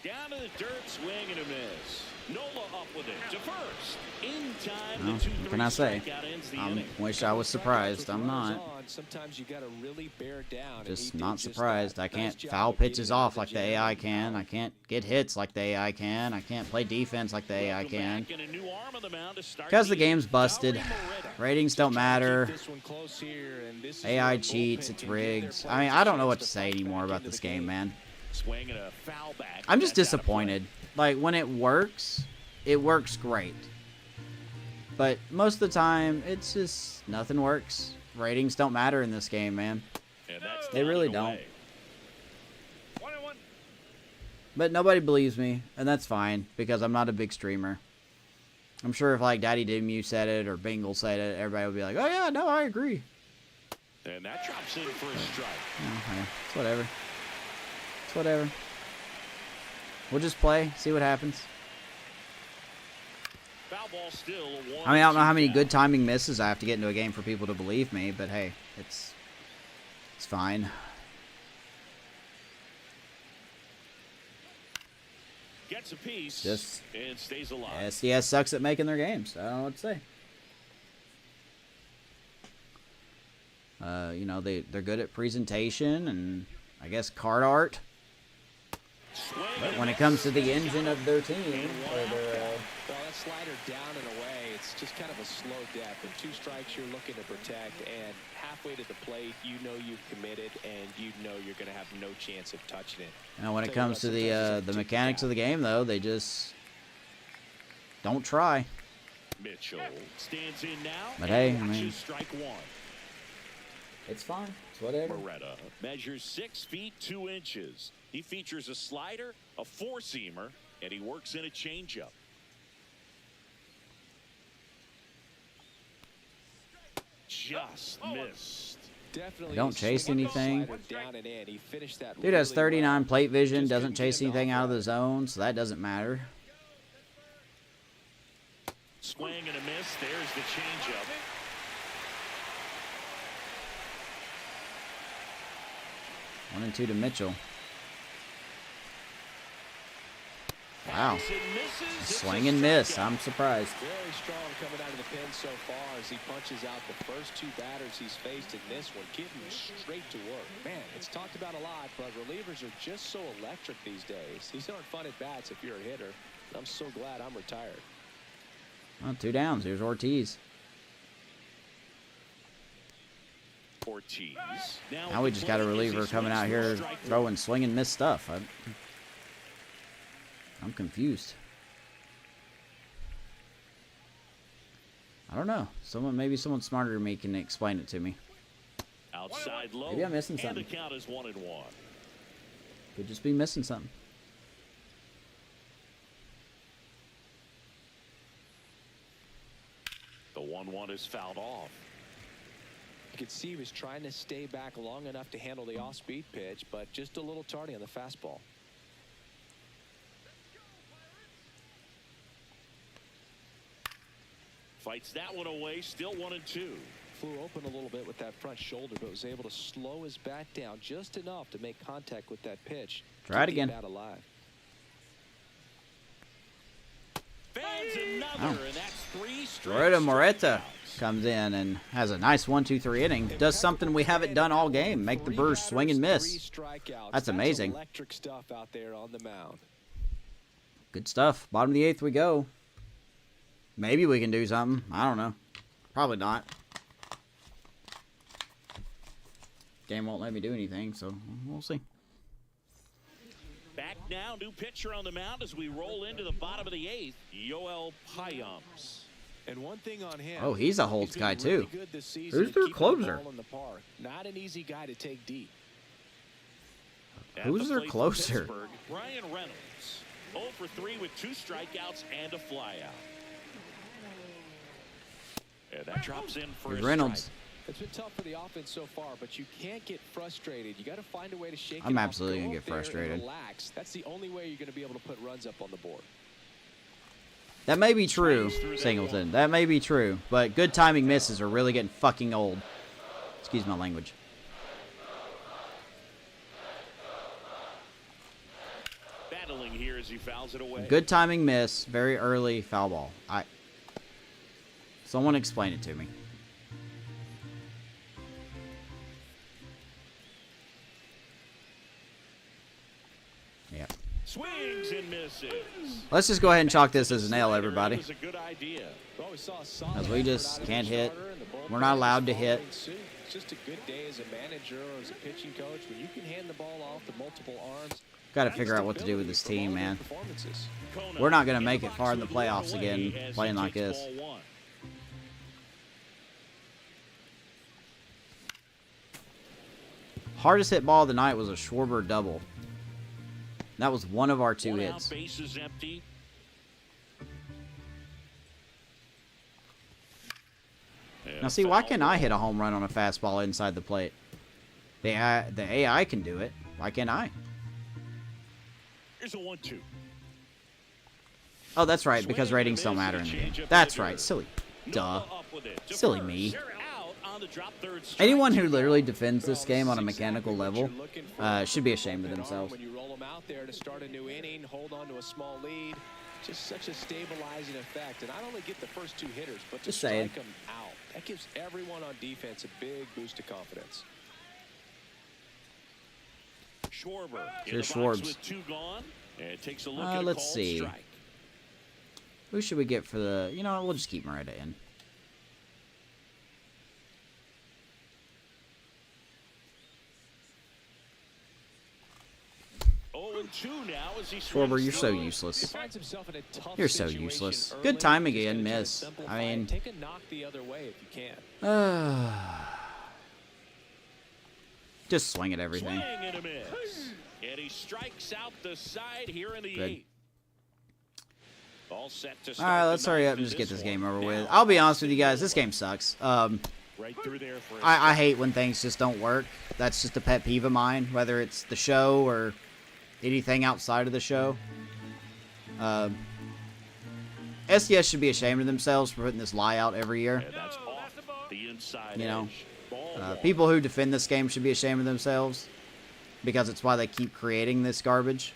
Down to the dirt, swing and a miss. Nola up with it to first. In time, Well, the 2-3 what can I say? strikeout ends the I inning. wish I was surprised. I'm Runners not. on, sometimes you got to really bear down. and he Just did not just surprised. that. I Nice can't job foul of getting pitches out of off the like the jam. AI can. I can't get hits like the AI can. I can't play defense like the AI Welcome can. back, and a new arm on the mound to start Because the the game's inning. busted. Valerie Moreta. Ratings don't matter. Keep this one close here, and this is AI where the cheats. bullpen It's can give their rigged. I players mean, a I don't know chance what to say fight anymore back about into this the game, man. Swing and a foul back. I'm just That's out of play. disappointed. Like, when it works great. But most of the time, it's just nothing works. Ratings don't matter in this game, man. And that's They really down and don't. One and one. But nobody believes me, and that's fine, because I'm not a big streamer. I'm sure if, like, Daddy Dimu said it or Bingle said it, everybody would be like, oh, yeah, no, I agree. And that drops in for a strike. Okay, it's whatever. It's whatever. We'll just play, see what happens. Foul ball still a 1-2 I mean, I don't know how many count. good timing misses I have to get into a game for people to believe me, but hey, it's fine. Gets a piece Just- and stays alive. SDS sucks at making their games. I don't know what to say. You know, they're good at presentation and I guess card art. Swing But and when a it comes to the miss. engine of their team, And or one their, Well, that slider down and away, it's just kind of a slow death. And 2 strikes you're looking to protect, and halfway to the plate, you know you've committed, and you know you're going to have no chance of touching it. Now, when it comes to the mechanics of the game, though, they just don't try. Mitchell stands in now. But hey, I mean, strike 1. it's fine. It's whatever. Moretta measures 6 feet 2 inches. He features a slider, a 4-seamer, and he works in a changeup. Just missed. Definitely don't chase anything. Down and in. He finished that Dude has 39 well. plate vision, doesn't chase anything out of the zone, so that doesn't matter. Swing and a miss. There's the changeup. One and 2 to Mitchell. Wow. Swing and miss. I'm surprised. Very strong coming out of the pen so far as he punches out the first 2 batters he's faced in this one, getting straight to work. Man, it's talked about a lot, but relievers are just so electric these days. These aren't fun at bats if you're a hitter. I'm so glad I'm retired. Well, 2 downs. Here's Ortiz. Ortiz. Now we just got a reliever coming out here throwing swing and miss stuff. I'm confused. I don't know. Maybe someone smarter than me can explain it to me. Outside low. Maybe I'm missing something. And the count is 1-1. Could just be missing something. The 1-1 is fouled off. You could see he was trying to stay back long enough to handle the off-speed pitch, but just a little tardy on the fastball. Fights that one away, still 1-2. Flew open a little bit with that front shoulder, but was able to slow his bat down just enough to make contact with that pitch. Try it again. Bat alive. Another, and that's 3 Doretta Moretta comes in and has a nice 1-2-3 inning. Does something we haven't done all game. Make the Brewers swing and miss. That's amazing. Electric stuff out there on the mound. Good stuff. Bottom of the 8th we go. Maybe we can do something. I don't know. Probably not. Game won't let me do anything, so we'll see. Back now, new pitcher on the mound as we roll into the bottom of the 8th, Yoel Payams. And one thing on him. Oh, he's a Holtz guy too. Who's their closer? Not an easy guy to take deep. Who's their closer? Brian Reynolds, 0 for 3 with 2 strikeouts and a flyout. And that drops in for Reynolds. Strike. It's been tough for the offense so far, but you can't get frustrated. You got to find a way to shake it I'm off. absolutely going to get frustrated. Relax. That's the only way you're going to be able to put runs up on the board. That may be true, Singleton. That may be true. But good timing misses are really getting fucking old. Excuse my language. Battling here as he fouls it away. Good timing miss, very early foul ball. Someone explain it to me. Yeah. Swings and misses. Let's just go ahead and chalk this as an L, everybody. That was a good idea. As we just can't hit. We're not allowed to hit. It's just a good day as a manager or as a pitching coach when you can hand the ball off to multiple arms. Got to figure out what to do with this team, man. We're not going to make it far in the playoffs again playing like this. Hardest hit ball of the night was a Schwarber double. That was one of our 2 hits. Base is empty. Now see, why can't I hit a home run on a fastball inside the plate? The AI can do it. Why can't I? Here's a 1-2. Oh, that's right, because ratings don't matter in the game. That's right, silly. Duh. Silly me. Anyone who literally defends this game on a mechanical level should be ashamed of themselves. When you roll them out there to start a new inning, hold on to a small lead, just such a stabilizing effect. And not only get the first 2 hitters, but to strike them out. That gives everyone on defense a big boost of confidence. Schwarber. Here's Schwarbs. With 2 gone. And it takes a look at let's see. Strike. Who should we get for the... You know what? We'll just keep Moreta in. Schwarber, you're so useless. You're so useless. Good timing again, miss. I mean... Take a knock the other way if you can. Just swing at everything. And a miss. And he strikes out the side here in the Good. 8th. All set to Alright, let's hurry up and just get this game over with. I'll be honest with you guys, this game sucks. Right through there for I hate when things just don't work. That's just a pet peeve of mine, whether it's the show or anything outside of the show. SDS should be ashamed of themselves for putting this lie out every year. And that's off the inside You know, edge. Ball people who defend this game should be ashamed of themselves because it's why they keep creating this garbage.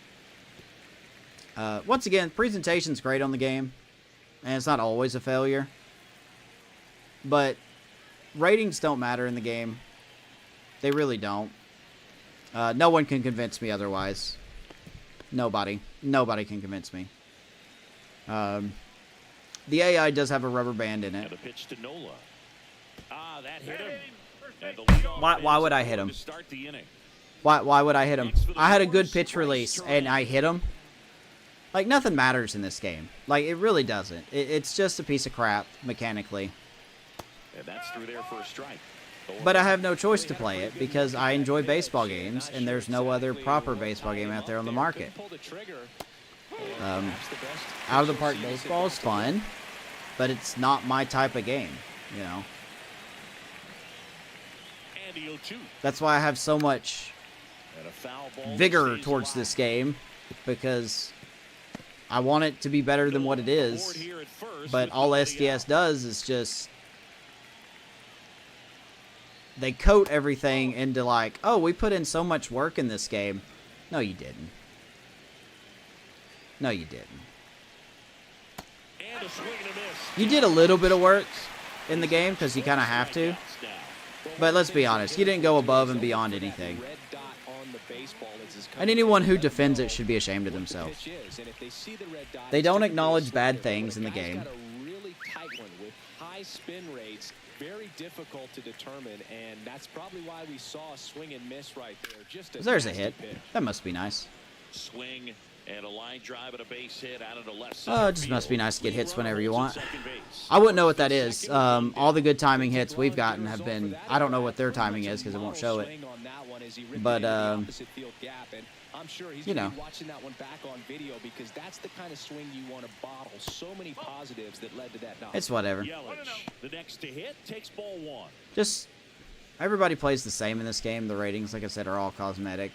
Once again, presentation's great on the game, and it's not always a failure. But ratings don't matter in the game. They really don't. No one can convince me otherwise. Nobody. Nobody can convince me. The AI does have a rubber band in it. And a pitch to Nola. Ah, that hit him. And the Why would I hit him? to start the inning. Why would I hit him? I had a good pitch release, and I hit him. Like, nothing matters in this game. Like, it really doesn't. It's just a piece of crap, mechanically. And that's through there for a strike. But I have no choice to play it, because I enjoy baseball games, and there's no other proper baseball game out there on the market. Out of the park baseball is fun, but it's not my type of game, you know. And the 0-2. That's why I have so much And a foul ball vigor stays towards alive. this game, because I want it to be better than what it is, Here at first but with all nobody SDS out. does is just... They coat everything into like, oh, we put in so much work in this game. No, you didn't. No, you didn't. And a swing and a miss. You did a little bit of work in the game because you kind of have to. But let's be honest, you didn't go above and beyond anything. And anyone who defends it should be ashamed of themselves. They don't acknowledge bad things in the game. Very difficult to determine, and that's probably why we saw a swing and miss right there. Just There's a hit. That must be nice. Swing and a line drive and a base hit out of the left. Oh, it just must be nice to get hits whenever you want. I wouldn't know what that is. All the good timing hits we've gotten have been... I don't know what their timing is because it won't show it. But, I'm sure he's you gonna know. be watching that one back on video because that's the kind of swing you want to bottle. So many positives that led to that knock. It's whatever. Yelich, the next to hit, takes ball 1. Just... Everybody plays the same in this game. The ratings, like I said, are all cosmetic.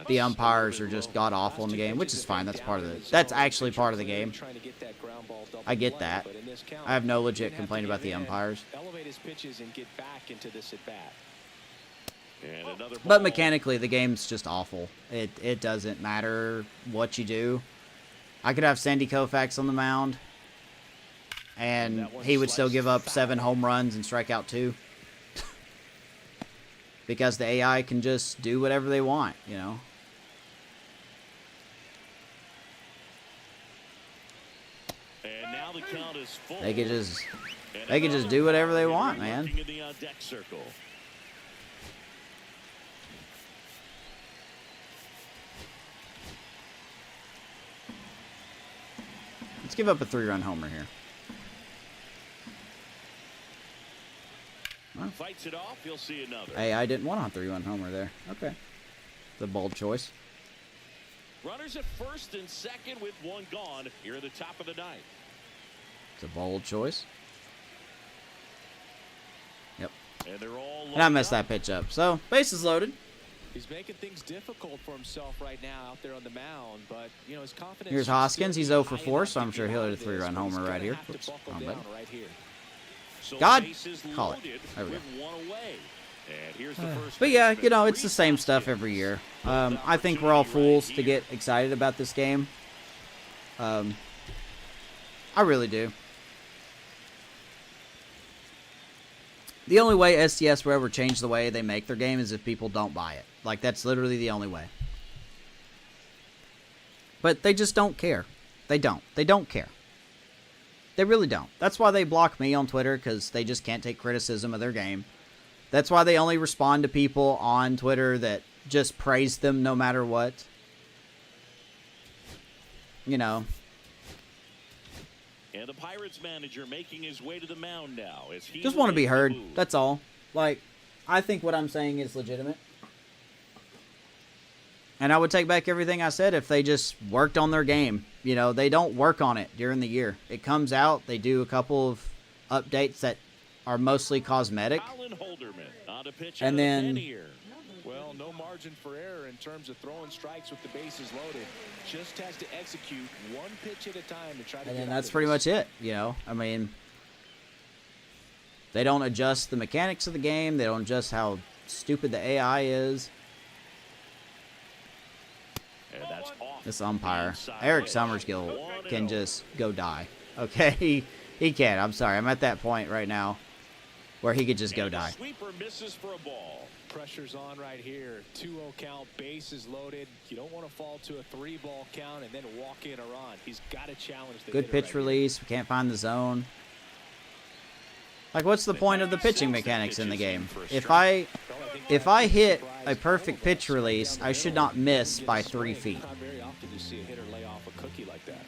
The umpires are just god-awful in the game, which is fine. That's part of the... That's actually part of the game. I get that. I have no legit complaint about the umpires. Elevate his pitches and get back into this at bat. And another But ball. mechanically, the game's just awful. It doesn't matter what you do. I could have Sandy Koufax on the mound, and he would still give up 7 home runs and strike out 2. Because the AI can just do whatever they want, you know. And now the count is full. They could just And do whatever they another want, man. working in the on-deck circle. Let's give up a 3-run homer here. Fights it off, you'll see another. Hey, I didn't want a 3-run homer there. Okay. It's a bold choice. Runners at first and second with 1 gone here at the top of the 9th. It's a bold choice. Yep. And they're all And I messed that pitch up. So, bases loaded. He's making things difficult for himself right now out there on the mound, but you know his confidence. Here's should Hoskins. still He's be 0 for high 4, enough so to I'm sure get he'll out hit a of this, 3-run but he's homer right gonna here. have to Oops, buckle wrong down button. right here. So God! bases Call it. loaded There we go. with 1 away. And here's the first But yeah, baseman, you know, it's the Reese same Hoskins. stuff every year. I think we're all fools to get excited about this game. I really do. The only way SDS will ever change the way they make their game is if people don't buy it. Like, that's literally the only way. But they just don't care. They don't. They don't care. They really don't. That's why they block me on Twitter, because they just can't take criticism of their game. That's why they only respond to people on Twitter that just praise them no matter what. You know. And the Pirates manager making his way to the mound now. As he just want to be heard. That's all. Like, I think what I'm saying is legitimate. And I would take back everything I said if they just worked on their game. You know, they don't work on it during the year. It comes out, they do a couple of updates that are mostly cosmetic. And then... Well, no margin for error in terms of throwing strikes with the bases loaded. Just has to execute one pitch at a time to try to get out of this. And that's pretty much it, you know. I mean, they don't adjust the mechanics of the game. They don't adjust how stupid the AI is. This umpire, Eric Summerskill, can just go die. Okay, he can. I'm sorry. I'm at that point right now where he could just go die. Sweeper misses for a ball. Pressure's on right here. 2-0 count, bases loaded. You don't want to fall to a 3-ball count and then walk in or on. He's got to challenge the good pitch release. We can't find the zone. Like, what's the point of the pitching mechanics in the game? If I hit a perfect pitch release, I should not miss by 3 feet. Not very often you see a hitter lay off a cookie like that.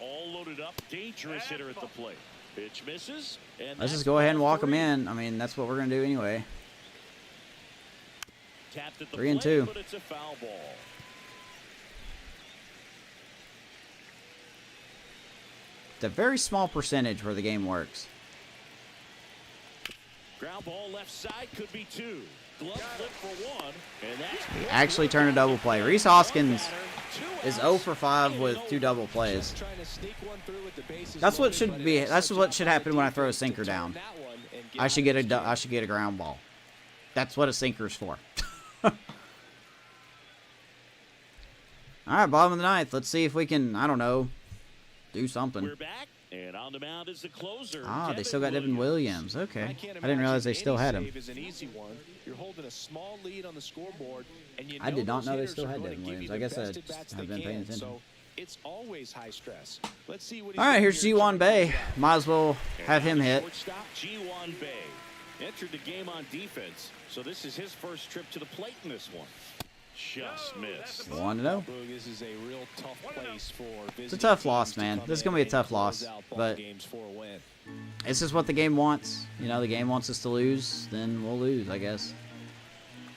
All loaded up, dangerous hitter at the plate. Pitch misses. Let's just go ahead and walk him in. I mean, that's what we're gonna do anyway. 3-2. But it's a foul ball. It's a very small percentage where the game works. Ground ball left side, could be 2. Glove flip for 1, and that's actually turned a double play. Reese Hoskins is 0 for 5 with 2 double plays. That's what should be. That's what should happen when I throw a sinker down. I should get a ground ball. That's what a sinker's for. All right, bottom of the ninth. Let's see if we can, I don't know, do something. We're back, and on the mound is the closer. They still got Devin Williams. Okay. I didn't realize they still had him. You're holding a small lead on the scoreboard, and I did not know they still had Devin Williams. I guess I just have been paying attention. So it's always high stress. Let's see what all right, here's G1 Bay. Might as well have him hit. G1 Bay entered the game on defense, so this is his first trip to the plate in this one. Just missed. 1-0. This is a real tough place for it's a tough loss, man. This is going to be a tough loss. But it's just what the game wants. You know, the game wants us to lose, then we'll lose, I guess.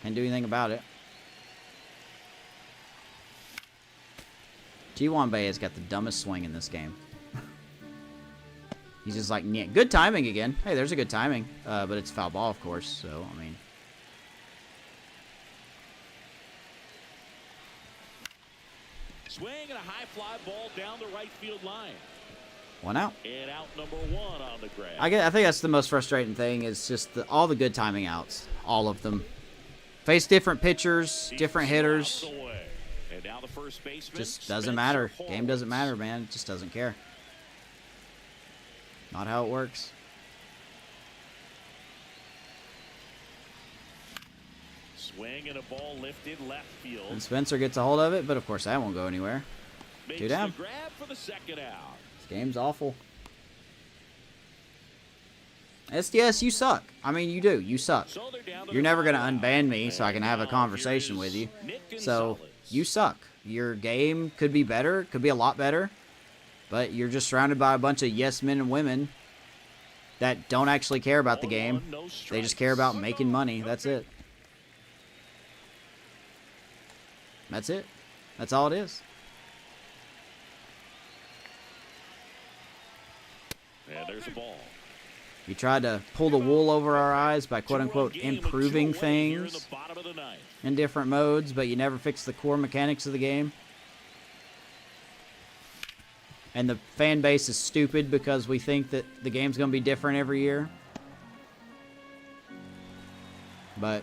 Can't do anything about it. G1 Bay has got the dumbest swing in this game. He's just like, yeah, good timing again. Hey, there's a good timing. But it's foul ball, of course. So, I mean. Swing and a high fly ball down the right field line. 1 out. And out number 1 on the grab. I think that's the most frustrating thing is just all the good timing outs. All of them. Face different pitchers, different hitters. And now the first baseman, just doesn't matter. Game doesn't matter, man. It just doesn't care. Not how it works. Swing and a ball lifted left field. And Spencer gets a hold of it, but of course that won't go anywhere. Makes 2 down. The grab for the second out. This game's awful. SDS, you suck. I mean, you do. You suck. So you're never going to unban me so I can have a conversation with you. So, you suck. Your game could be better. Could be a lot better. But you're just surrounded by a bunch of yes men and women that don't actually care about the game. They just care about making money. That's it. That's it. That's all it is. And there's a ball. You tried to pull the wool over our eyes by quote-unquote improving things in different modes, but you never fixed the core mechanics of the game. And the fan base is stupid because we think that the game's going to be different every year. But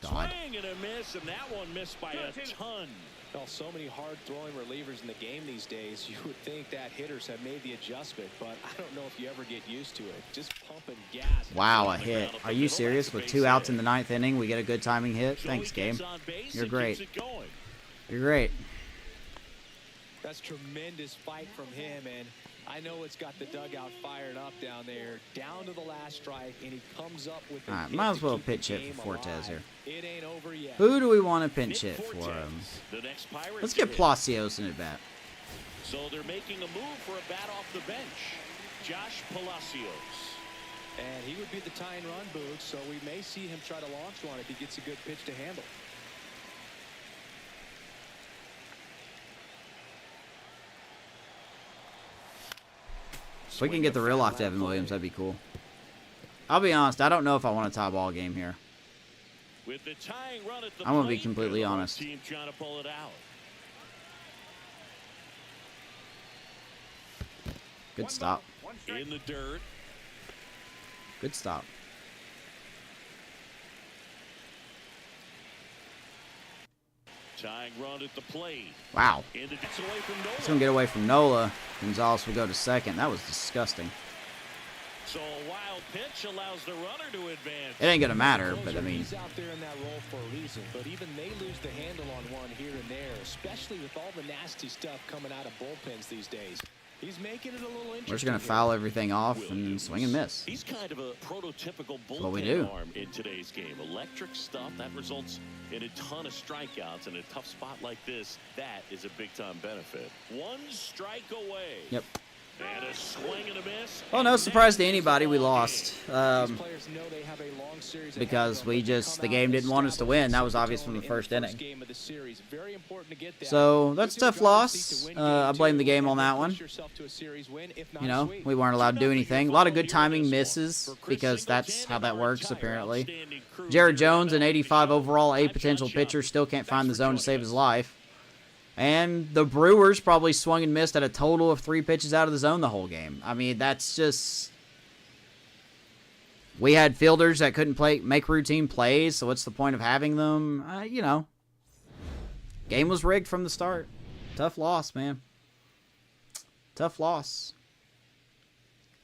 God. Swing and a miss, and that one missed by a ton. Well, so many hard-throwing relievers in the game these days. You would think that hitters have made the adjustment, but I don't know if you ever get used to it. Just pumping gas. Wow, a hit. Are you serious? With 2 outs in the 9th inning, we get a good timing hit? Thanks, game. You're great. You're great. That's tremendous fight from him, and I know it's got the dugout fired up down there. Down to the last strike, and he comes up with all right, might as well pitch hit for Fortes here. It ain't over yet. Who do we want to pinch hit for him? Let's get Palacios in at bat. So they're making a move for a bat off the bench. Josh Palacios. And he would be the tying run, Boog, so we may see him try to launch one if he gets a good pitch to handle. If we can get the real off Devin Williams, that'd be cool. I'll be honest, I don't know if I want a tie ball game here. With the tying run at the I'm going to be completely honest. Team trying to pull it out. Good stop. In the dirt. Good stop. Tying run at the plate. Wow. And it gets away from Nola. It's going to get away from Nola. Gonzalez will go to second. That was disgusting. So a wild pitch allows the runner to advance. It ain't going to matter, but I mean. He's out there in that role for a reason, but even they lose the handle on one here and there, especially with all the nasty stuff coming out of bullpens these days. He's making it a little interesting. We're just going to foul everything off and swing and miss. He's kind of a prototypical what we do. bullpen arm in today's game. Electric stuff that results in a ton of strikeouts in a tough spot like this. That is a big-time benefit. 1 strike away. Yep. And a swing and a miss. Well, no surprise to anybody, we lost. Because the game didn't want us to win. That was obvious from the first inning. So, that's a tough loss. I blame the game on that one. You know, we weren't allowed to do anything. A lot of good timing misses, because that's how that works, apparently. Jared Jones, an 85 overall, a potential pitcher, still can't find the zone to save his life. And the Brewers probably swung and missed at a total of 3 pitches out of the zone the whole game. I mean, that's just... We had fielders that couldn't make routine plays, so what's the point of having them? You know. Game was rigged from the start. Tough loss, man. Tough loss.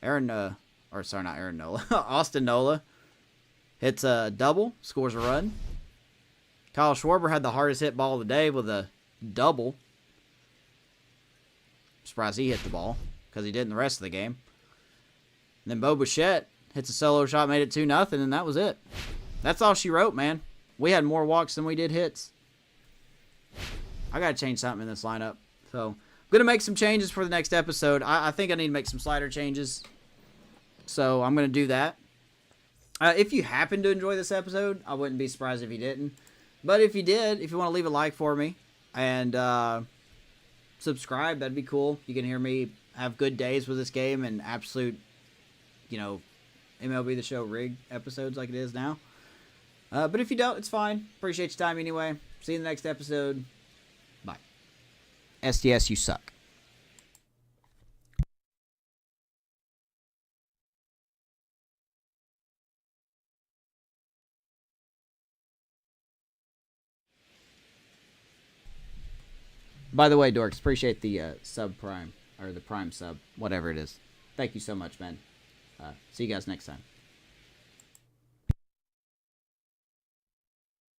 Not Aaron Nola. Austin Nola hits a double, scores a run. Kyle Schwarber had the hardest hit ball of the day with a double. I'm surprised he hit the ball, because he did in the rest of the game. And then Bo Bichette hits a solo shot, made it 2-0, and that was it. That's all she wrote, man. We had more walks than we did hits. I got to change something in this lineup. So, I'm going to make some changes for the next episode. I think I need to make some slider changes. So, I'm going to do that. If you happen to enjoy this episode, I wouldn't be surprised if you didn't. But if you did, if you want to leave a like for me and subscribe, that'd be cool. You can hear me have good days with this game and absolute, you know, MLB The Show rig episodes like it is now. But if you don't, it's fine. Appreciate your time anyway. See you in the next episode. Bye. STS, you suck. By the way, Dorks, appreciate the sub prime, or the prime sub, whatever it is. Thank you so much, man. See you guys next time.